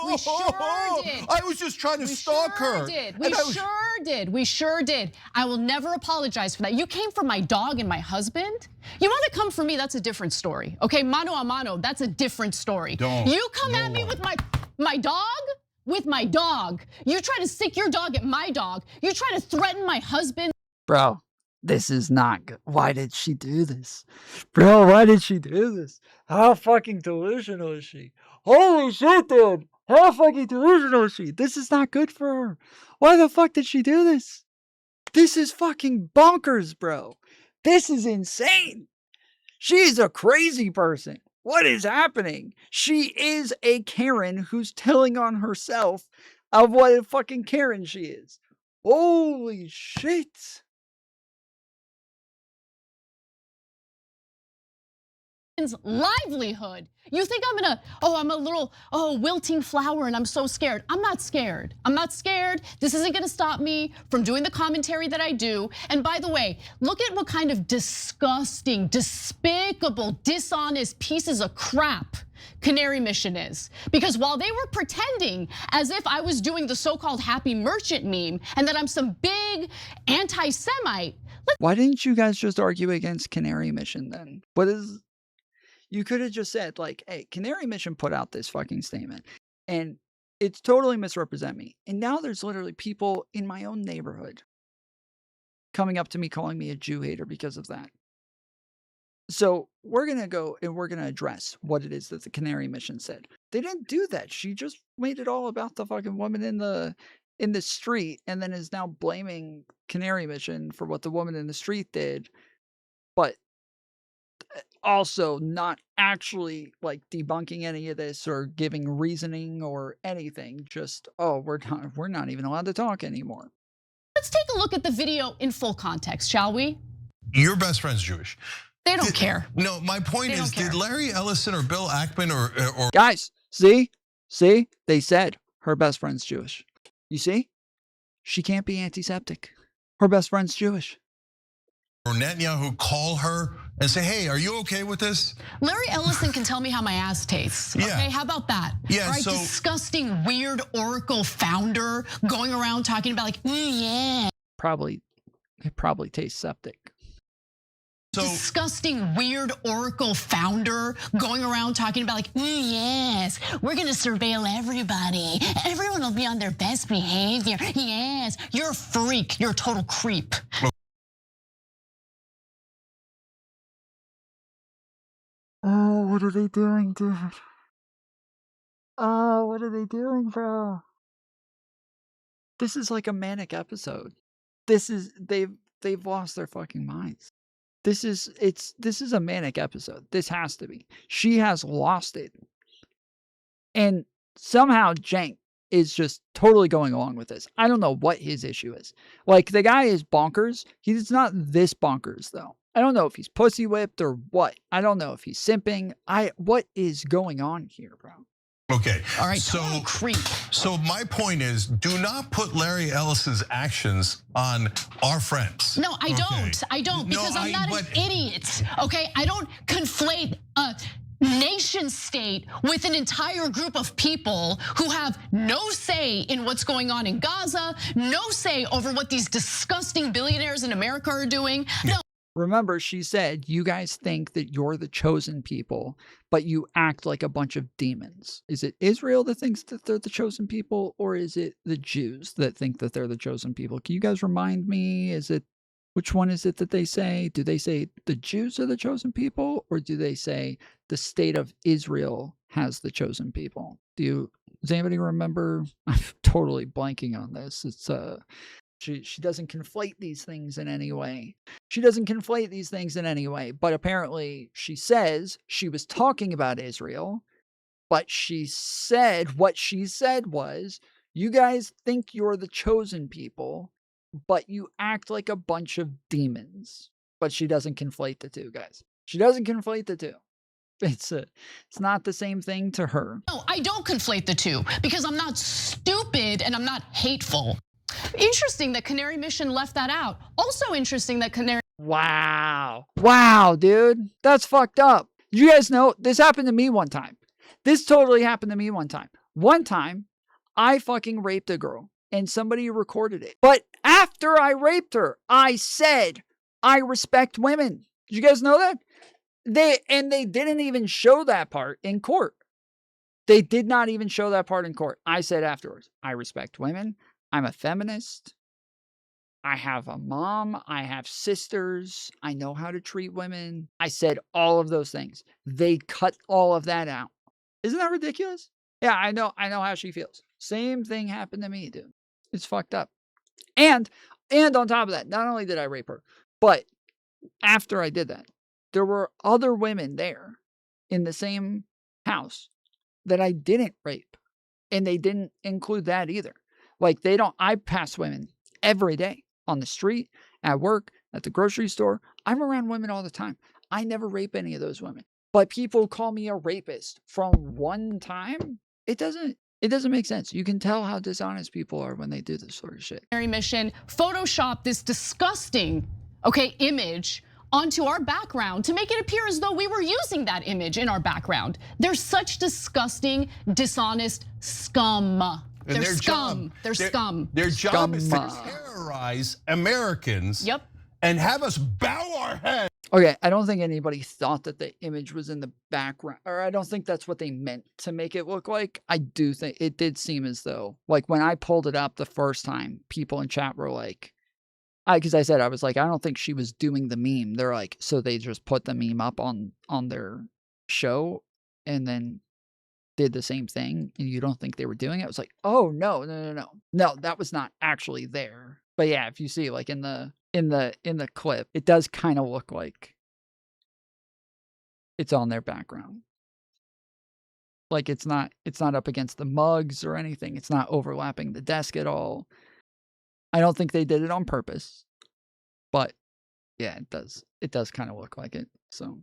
We sure did. I was just trying to stalk her. We sure did. I will never apologize for that. You came for my dog and my husband. You want to come for me? That's a different story. Okay, mano a mano. That's a different story. You come at me with my dog. With my dog. You try to stick your dog at my dog. You try to threaten my husband. Bro, this is not good. Why did she do this? Bro, why did she do this? How fucking delusional is she? Holy shit, dude. How fucking delusional is she? This is not good for her. Why the fuck did she do this? This is fucking bonkers, bro. This is insane. She's a crazy person. What is happening? She is a Karen who's telling on herself of what a fucking Karen she is. Holy shit. Livelihood. You think I'm a little wilting flower and I'm so scared. I'm not scared. I'm not scared. This isn't gonna stop me from doing the commentary that I do. And by the way, look at what kind of disgusting, despicable, dishonest pieces of crap Canary Mission is. Because while they were pretending as if I was doing the so-called happy merchant meme and that I'm some big anti-Semite. Why didn't you guys just argue against Canary Mission then? You could have just said like, hey, Canary Mission put out this fucking statement and it's totally misrepresent me. And now there's literally people in my own neighborhood coming up to me calling me a Jew hater because of that. So we're going to go and we're going to address what it is that the Canary Mission said. They didn't do that. She just made it all about the fucking woman in the street and then is now blaming Canary Mission for what the woman in the street did. But also not actually like debunking any of this or giving reasoning or anything. Just, we're not even allowed to talk anymore. Let's take a look at the video in full context, shall we? Your best friend's Jewish. They don't care. No, my point is, did Larry Ellison or Bill Ackman or guys, see, they said her best friend's Jewish. You see? She can't be antiseptic. Her best friend's Jewish. Or Netanyahu call her and say, hey, are you okay with this? Larry Ellison can tell me how my ass tastes. Yeah. Okay, how about that? Yeah, All right, so- disgusting, weird Oracle founder going around talking about like, yeah. It probably tastes septic. So Disgusting, weird Oracle founder going around talking about like, yes, we're gonna surveil everybody. Everyone will be on their best behavior. Yes, you're a freak. You're a total creep. Oh, what are they doing, dude? Oh, what are they doing, bro? This is like a manic episode. They've lost their fucking minds. This is a manic episode. This has to be. She has lost it. And somehow Cenk is just totally going along with this. I don't know what his issue is. Like, the guy is bonkers. He's not this bonkers, though. I don't know if he's pussy whipped or what. I don't know if he's simping. What is going on here, bro? okay, All right, so total creep. So my point is, do not put Larry Ellison's actions on our friends. No, I don't. Okay. I don't, because I'm not an idiot. Okay, I don't conflate a nation state with an entire group of people who have no say in what's going on in Gaza, no say over what these disgusting billionaires in America are doing. No. Remember, she said, you guys think that you're the chosen people, but you act like a bunch of demons. Is it Israel that thinks that they're the chosen people, or is it the Jews that think that they're the chosen people? Can you guys remind me? Which one is it that they say? Do they say the Jews are the chosen people, or do they say the state of Israel has the chosen people? Does anybody remember? I'm totally blanking on this. It's She doesn't conflate these things in any way. But apparently she says she was talking about Israel, but what she said was, you guys think you're the chosen people, but you act like a bunch of demons. But she doesn't conflate the two, guys. She doesn't conflate the two. It's not the same thing to her. No, I don't conflate the two, because I'm not stupid and I'm not hateful. Interesting that Canary Mission left that out. Also interesting that Canary. Wow, dude, that's fucked up. You guys know this happened to me one time. This totally happened to me one time. One time, I fucking raped a girl and somebody recorded it. But after I raped her, I said, I respect women. Did you guys know that? They didn't even show that part in court. They did not even show that part in court. I said afterwards, I respect women. I'm a feminist. I have a mom. I have sisters. I know how to treat women. I said all of those things. They cut all of that out. Isn't that ridiculous? Yeah, I know how she feels. Same thing happened to me, dude. It's fucked up. And on top of that, not only did I rape her, but after I did that, there were other women there in the same house that I didn't rape. And they didn't include that either. Like, I pass women every day on the street, at work, at the grocery store. I'm around women all the time. I never rape any of those women. But people call me a rapist from one time. It doesn't make sense. You can tell how dishonest people are when they do this sort of shit. Mission photoshopped this disgusting, image onto our background to make it appear as though we were using that image in our background. They're such disgusting, dishonest scum. They're scum. They're scum. Their job is to terrorize Americans. Yep. And have us bow our heads. Okay, I don't think anybody thought that the image was in the background, or I don't think that's what they meant to make it look like. I do think it did seem as though, like, when I pulled it up the first time, people in chat were like, because I said, I was like, I don't think she was doing the meme. They're like, so they just put the meme up on their show and then did the same thing, and you don't think they were doing it? I was like, oh no, that was not actually there. But yeah, if you see, like, in the clip, it does kind of look like it's on their background. Like, it's not up against the mugs or anything. It's not overlapping the desk at all. I don't think they did it on purpose, but yeah, it does kind of look like it. So,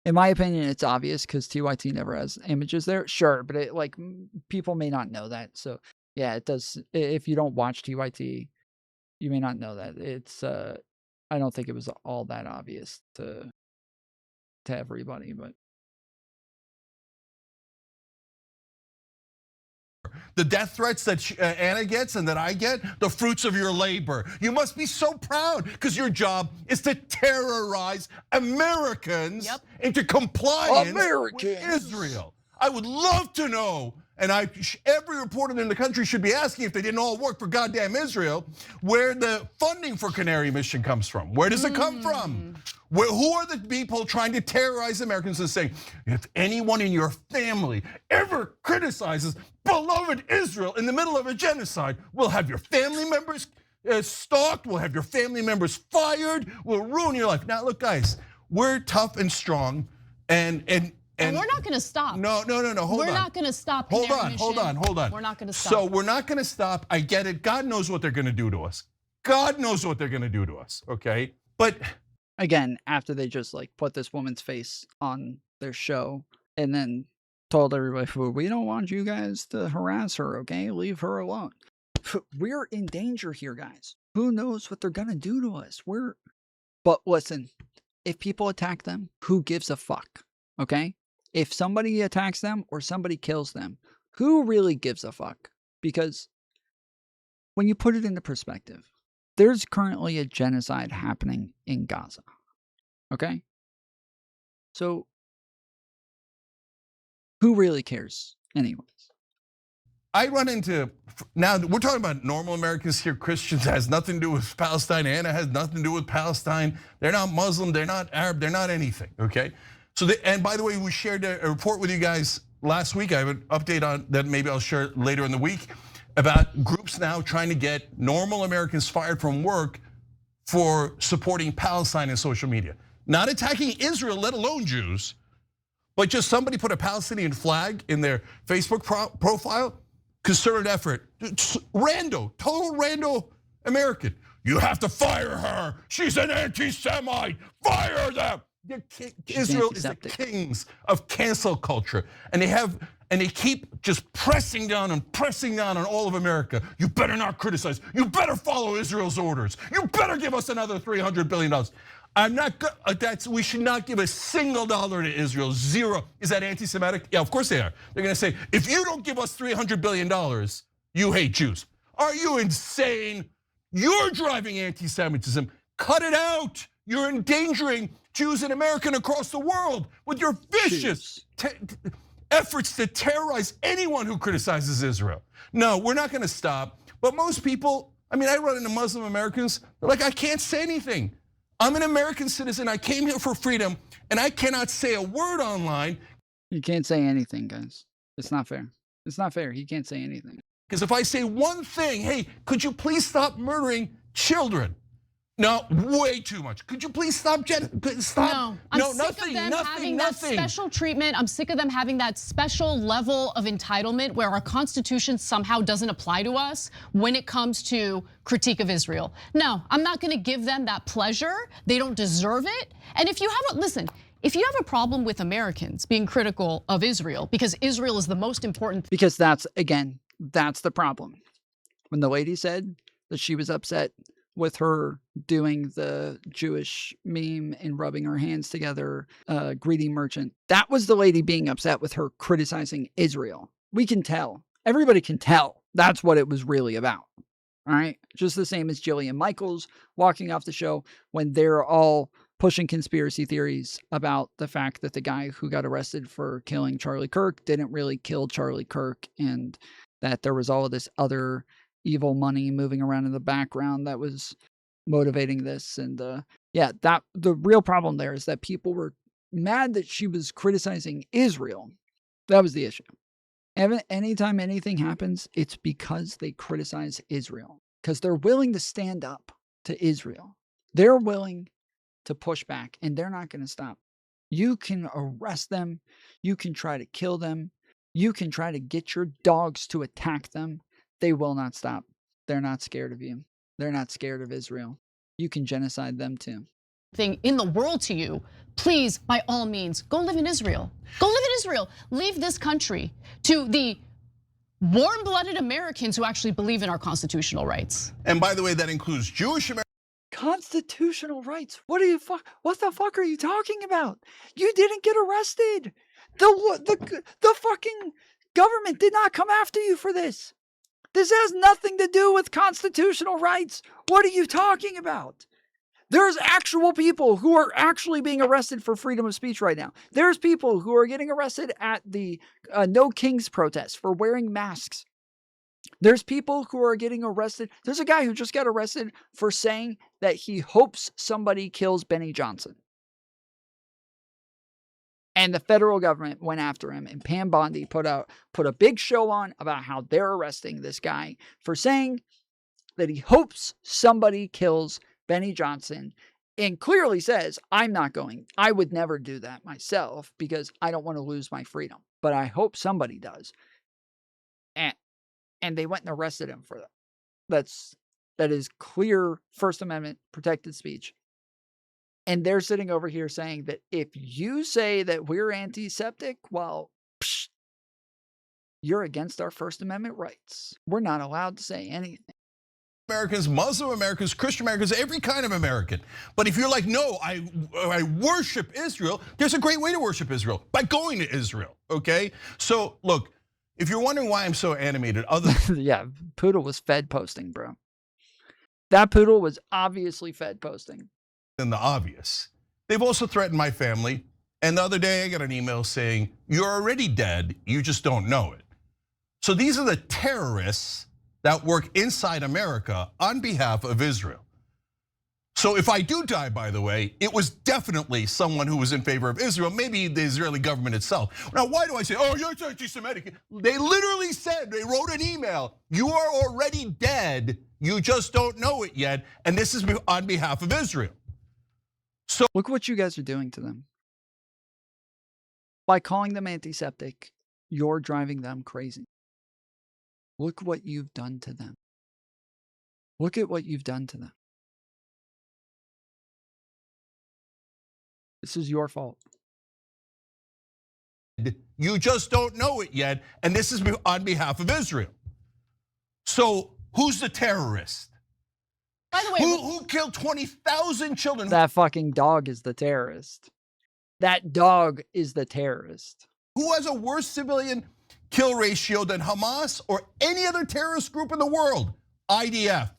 In my opinion, it's obvious because TYT never has images there. Sure, but people may not know that. So yeah, it does. If you don't watch TYT, you may not know that. It's I don't think it was all that obvious to everybody, but the death threats that Anna gets and that I get, the fruits of your labor. You must be so proud because your job is to terrorize Americans into compliance with Israel. I would love to know, and every reporter in the country should be asking if they didn't all work for goddamn Israel, where the funding for Canary Mission comes from. Where does it come from? Who are the people trying to terrorize Americans and saying, if anyone in your family ever criticizes beloved Israel in the middle of a genocide, we'll have your family members stalked, we'll have your family members fired, we'll ruin your life. Now look guys, we're tough and strong and we're not gonna stop. No, hold on. We're not gonna stop. Hold on. We're not gonna stop. So we're not gonna stop. I get it. God knows what they're gonna do to us. God knows what they're gonna do to us, okay? But again, after they just put this woman's face on their show and then told everybody, we don't want you guys to harass her, okay? Leave her alone. We're in danger here, guys. Who knows what they're gonna do to us? But listen, if people attack them, who gives a fuck, okay? If somebody attacks them or somebody kills them, who really gives a fuck? Because when you put it into perspective, there's currently a genocide happening in Gaza, okay? So who really cares anyways? I run into, now we're talking about normal Americans here, Christians, has nothing to do with Palestine. Anna has nothing to do with Palestine. They're not Muslim, they're not Arab, they're not anything, okay? So, and by the way, we shared a report with you guys last week. I have an update on that, maybe I'll share later in the week, about groups now trying to get normal Americans fired from work for supporting Palestine in social media. Not attacking Israel, let alone Jews, but just somebody put a Palestinian flag in their Facebook profile, concerted effort, total rando American. You have to fire her, she's an anti-Semite, fire them. Israel is the kings of cancel culture, and they keep just pressing down on all of America. You better not criticize. You better follow Israel's orders. You better give us another $300 billion. We should not give a single dollar to Israel. Zero. Is that anti-Semitic? Yeah, of course they are. They're going to say, if you don't give us $300 billion, you hate Jews. Are you insane? You're driving anti-Semitism. Cut it out. You're endangering Jews in America and across the world with your vicious efforts to terrorize anyone who criticizes Israel. No, we're not gonna stop. But most people, I run into Muslim Americans, they're like, I can't say anything. I'm an American citizen, I came here for freedom, and I cannot say a word online. You can't say anything, guys. It's not fair. It's not fair. He can't say anything. Because if I say one thing, hey, could you please stop murdering children? No, way too much. Could you please stop? No, I'm sick of them having that special treatment. I'm sick of them having that special level of entitlement where our Constitution somehow doesn't apply to us when it comes to critique of Israel. No, I'm not gonna give them that pleasure. They don't deserve it. And if you have a problem with Americans being critical of Israel because Israel is the most important. Because that's the problem. When the lady said that she was upset with her doing the Jewish meme and rubbing her hands together, greedy merchant. That was the lady being upset with her criticizing Israel. We can tell. Everybody can tell. That's what it was really about. All right? Just the same as Jillian Michaels walking off the show when they're all pushing conspiracy theories about the fact that the guy who got arrested for killing Charlie Kirk didn't really kill Charlie Kirk, and that there was all of this other evil money moving around in the background that was motivating this. And the real problem there is that people were mad that she was criticizing Israel. That was the issue. Anytime anything happens, it's because they criticize Israel, because they're willing to stand up to Israel. They're willing to push back, and they're not going to stop. You can arrest them. You can try to kill them. You can try to get your dogs to attack them. They will not stop. They're not scared of you. They're not scared of Israel. You can genocide them too. thing in the world to you, please, by all means, go live in Israel. Go live in Israel. Leave this country to the warm-blooded Americans who actually believe in our constitutional rights. And by the way, that includes Jewish Americans. Constitutional rights. What the fuck are you talking about? You didn't get arrested. The fucking government did not come after you for this. This has nothing to do with constitutional rights. What are you talking about? There's actual people who are actually being arrested for freedom of speech right now. There's people who are getting arrested at the No Kings protest for wearing masks. There's people who are getting arrested. There's a guy who just got arrested for saying that he hopes somebody kills Benny Johnson. And the federal government went after him, and Pam Bondi put a big show on about how they're arresting this guy for saying that he hopes somebody kills Benny Johnson, and clearly says, I would never do that myself because I don't want to lose my freedom, but I hope somebody does. And they went and arrested him for that. That is clear First Amendment protected speech. And they're sitting over here saying that if you say that we're antiseptic, well, you're against our First Amendment rights. We're not allowed to say anything. Americans, Muslim Americans, Christian Americans, every kind of American. But if you're like, no, I worship Israel, there's a great way to worship Israel, by going to Israel, okay? So look, if you're wondering why I'm so animated, yeah, Poodle was Fed posting, bro. That Poodle was obviously Fed posting. Than the obvious. They've also threatened my family. And the other day I got an email saying, you're already dead, you just don't know it. So these are the terrorists that work inside America on behalf of Israel. So if I do die, by the way, it was definitely someone who was in favor of Israel, maybe the Israeli government itself. Now, why do I say, oh, you're anti-Semitic? They literally said, they wrote an email, you are already dead, you just don't know it yet, and this is on behalf of Israel. So look what you guys are doing to them. By calling them antiseptic, you're driving them crazy. Look what you've done to them. Look at what you've done to them. This is your fault. You just don't know it yet, and this is on behalf of Israel. So who's the terrorist? By the way, who killed 20,000 children? That fucking dog is the terrorist. That dog is the terrorist. Who has a worse civilian kill ratio than Hamas or any other terrorist group in the world? IDF,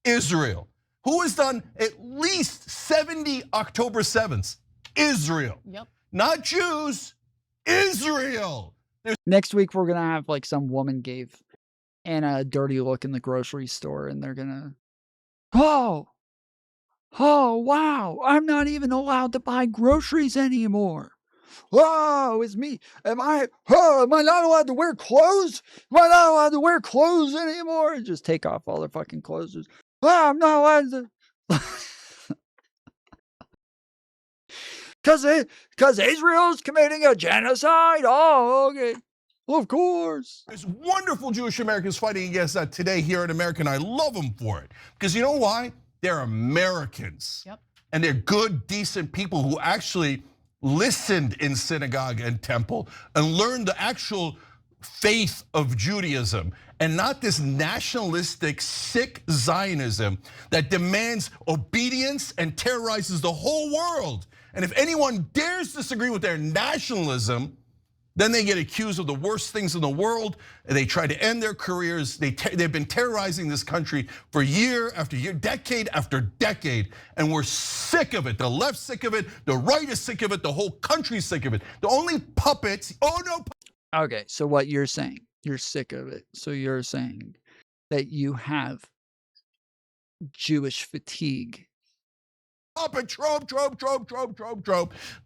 Israel. Who has done at least 70 October 7th? Israel. Yep. Not Jews, Israel. Next week, we're going to have like some woman gave Anna a dirty look in the grocery store, and they're going to, oh, wow, I'm not even allowed to buy groceries anymore. Oh, it's me. Am I not allowed to wear clothes? Am I not allowed to wear clothes anymore? And just take off all their fucking clothes. Oh, I'm not allowed to. Because Israel's committing a genocide? Oh, okay. Well, of course. There's wonderful Jewish Americans fighting against that today here in America, and I love them for it. Because you know why? They're Americans. Yep. And they're good, decent people who actually listened in synagogue and temple and learned the actual faith of Judaism, and not this nationalistic, sick Zionism that demands obedience and terrorizes the whole world. And if anyone dares disagree with their nationalism, then they get accused of the worst things in the world. They try to end their careers. They've been terrorizing this country for year after year, decade after decade, and we're sick of it. The left's sick of it, the right is sick of it, the whole country's sick of it. The only puppets, Okay, so what you're saying, you're sick of it. So you're saying that you have Jewish fatigue. Puppet Trump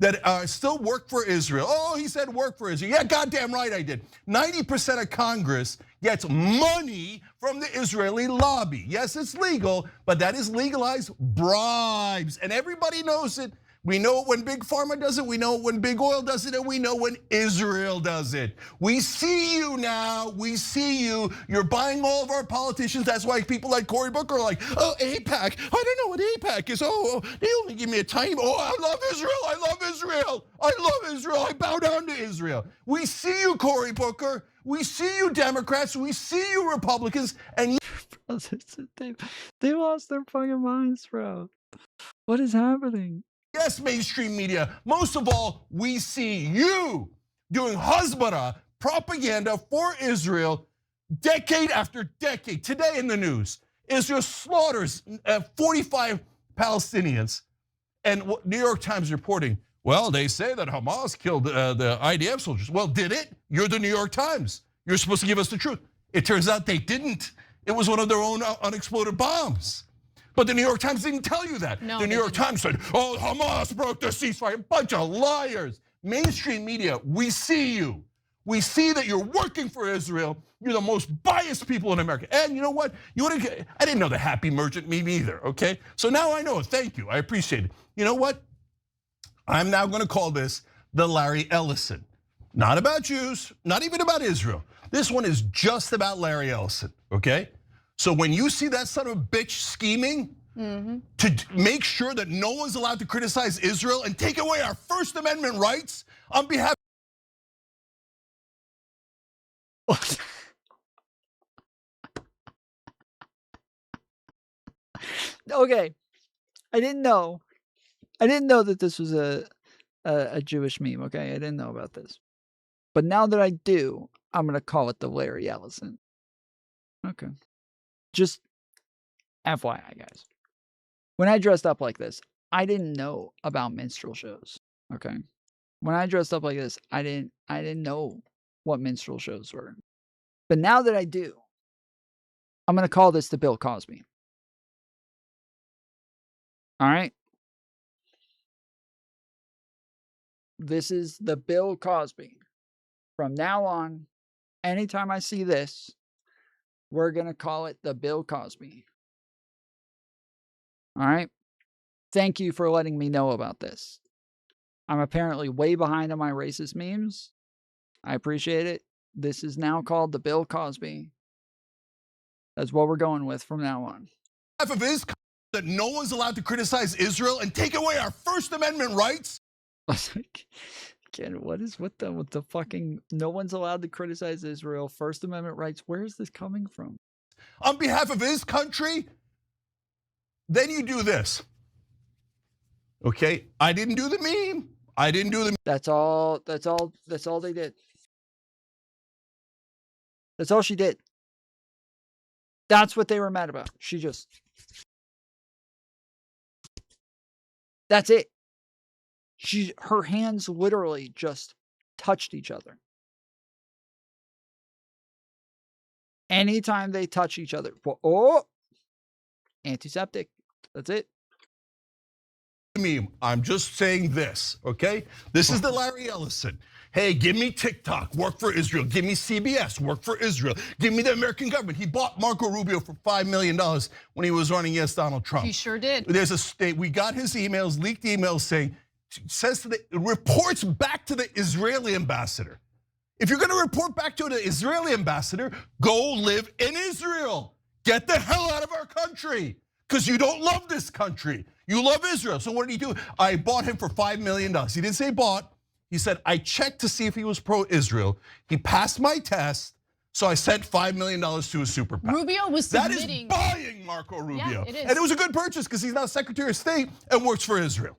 that still work for Israel. Oh, he said work for Israel. Yeah, goddamn right I did. 90% of Congress gets money from the Israeli lobby. Yes, it's legal, but that is legalized bribes, and everybody knows it. We know it when Big Pharma does it, we know it when Big Oil does it, and we know when Israel does it. We see you now, we see you. You're buying all of our politicians. That's why people like Cory Booker are like, oh, AIPAC. I don't know what AIPAC is. Oh, they only give me a tiny, I love Israel, I love Israel. I love Israel, I bow down to Israel. We see you, Cory Booker. We see you, Democrats. We see you, Republicans. And they lost their fucking minds, bro. What is happening? yes, mainstream media, most of all, we see you doing Hasbara propaganda for Israel decade after decade. Today in the news, Israel slaughters 45 Palestinians. And what New York Times reporting, well, they say that Hamas killed the IDF soldiers. Well, did it? You're the New York Times. You're supposed to give us the truth. It turns out they didn't. It was one of their own unexploded bombs. But the New York Times didn't tell you that. No, the New York Times said, oh, Hamas broke the ceasefire. A bunch of liars. Mainstream media, we see you. We see that you're working for Israel. You're the most biased people in America. And you know what? I didn't know the happy merchant meme either, okay? So now I know it. Thank you. I appreciate it. You know what? I'm now going to call this the Larry Ellison. Not about Jews, not even about Israel. This one is just about Larry Ellison, okay? So when you see that son of a bitch scheming to make sure that no one's allowed to criticize Israel and take away our First Amendment rights on behalf. Okay, I didn't know that this was a Jewish meme. Okay, I didn't know about this, but now that I do, I'm gonna call it the Larry Ellison. Okay, just FYI, guys. When I dressed up like this, I didn't know about minstrel shows. Okay, when I dressed up like this, I didn't know what minstrel shows were. But now that I do, I'm gonna call this the Bill Cosby. All right. This is the Bill Cosby. From now on, anytime I see this, we're going to call it the Bill Cosby. All right. Thank you for letting me know about this. I'm apparently way behind on my racist memes. I appreciate it. This is now called the Bill Cosby. That's what we're going with from now on. Half of his that no one's allowed to criticize Israel and take away our First Amendment rights. Again, what the fucking no one's allowed to criticize Israel, First Amendment rights? Where is this coming from? On behalf of his country, then you do this. Okay, I didn't do the meme. I didn't do the. That's all they did. That's all she did. That's what they were mad about. That's it. Her hands literally just touched each other. Anytime they touch each other, antiseptic. That's it. Meme. I'm just saying this, okay? This is the Larry Ellison. Hey, give me TikTok, work for Israel. Give me CBS, work for Israel. Give me the American government. He bought Marco Rubio for $5 million when he was running against Donald Trump. He sure did. There's a state, we got his emails, leaked emails saying, reports back to the Israeli ambassador. If you're gonna report back to the Israeli ambassador, go live in Israel. Get the hell out of our country, because you don't love this country. You love Israel. So what did he do? I bought him for $5 million. He didn't say bought. He said, I checked to see if he was pro-Israel. He passed my test, so I sent $5 million to his super PAC. Rubio was submitting. That is buying Marco Rubio. Yeah, it is. And it was a good purchase because he's now Secretary of State and works for Israel.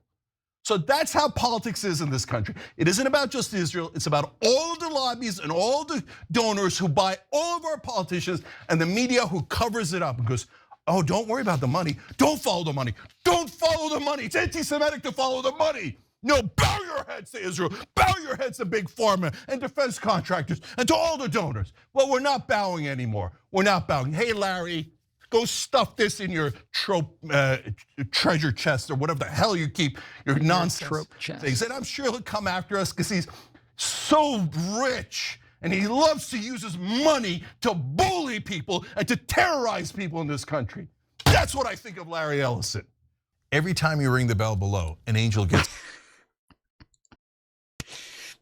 So that's how politics is in this country. It isn't about just Israel. It's about all of the lobbies and all the donors who buy all of our politicians and the media who covers it up and goes, oh, don't worry about the money. Don't follow the money. Don't follow the money. It's anti-Semitic to follow the money. No, bow your heads to Israel. Bow your heads to Big Pharma and defense contractors and to all the donors. Well, we're not bowing anymore. We're not bowing. Hey, Larry, go stuff this in your treasure chest or whatever the hell you keep your nonsense things. And I'm sure he'll come after us because he's so rich and he loves to use his money to bully people and to terrorize people in this country. That's what I think of Larry Ellison. Every time you ring the bell below, an angel gets.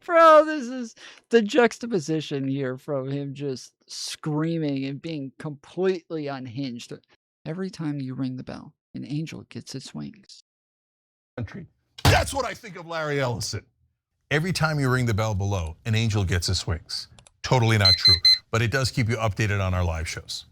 Bro, this is the juxtaposition here from him just screaming and being completely unhinged. Every time you ring the bell, an angel gets its wings. Country. That's what I think of Larry Ellison. Every time you ring the bell below, an angel gets its wings. Totally not true, but it does keep you updated on our live shows.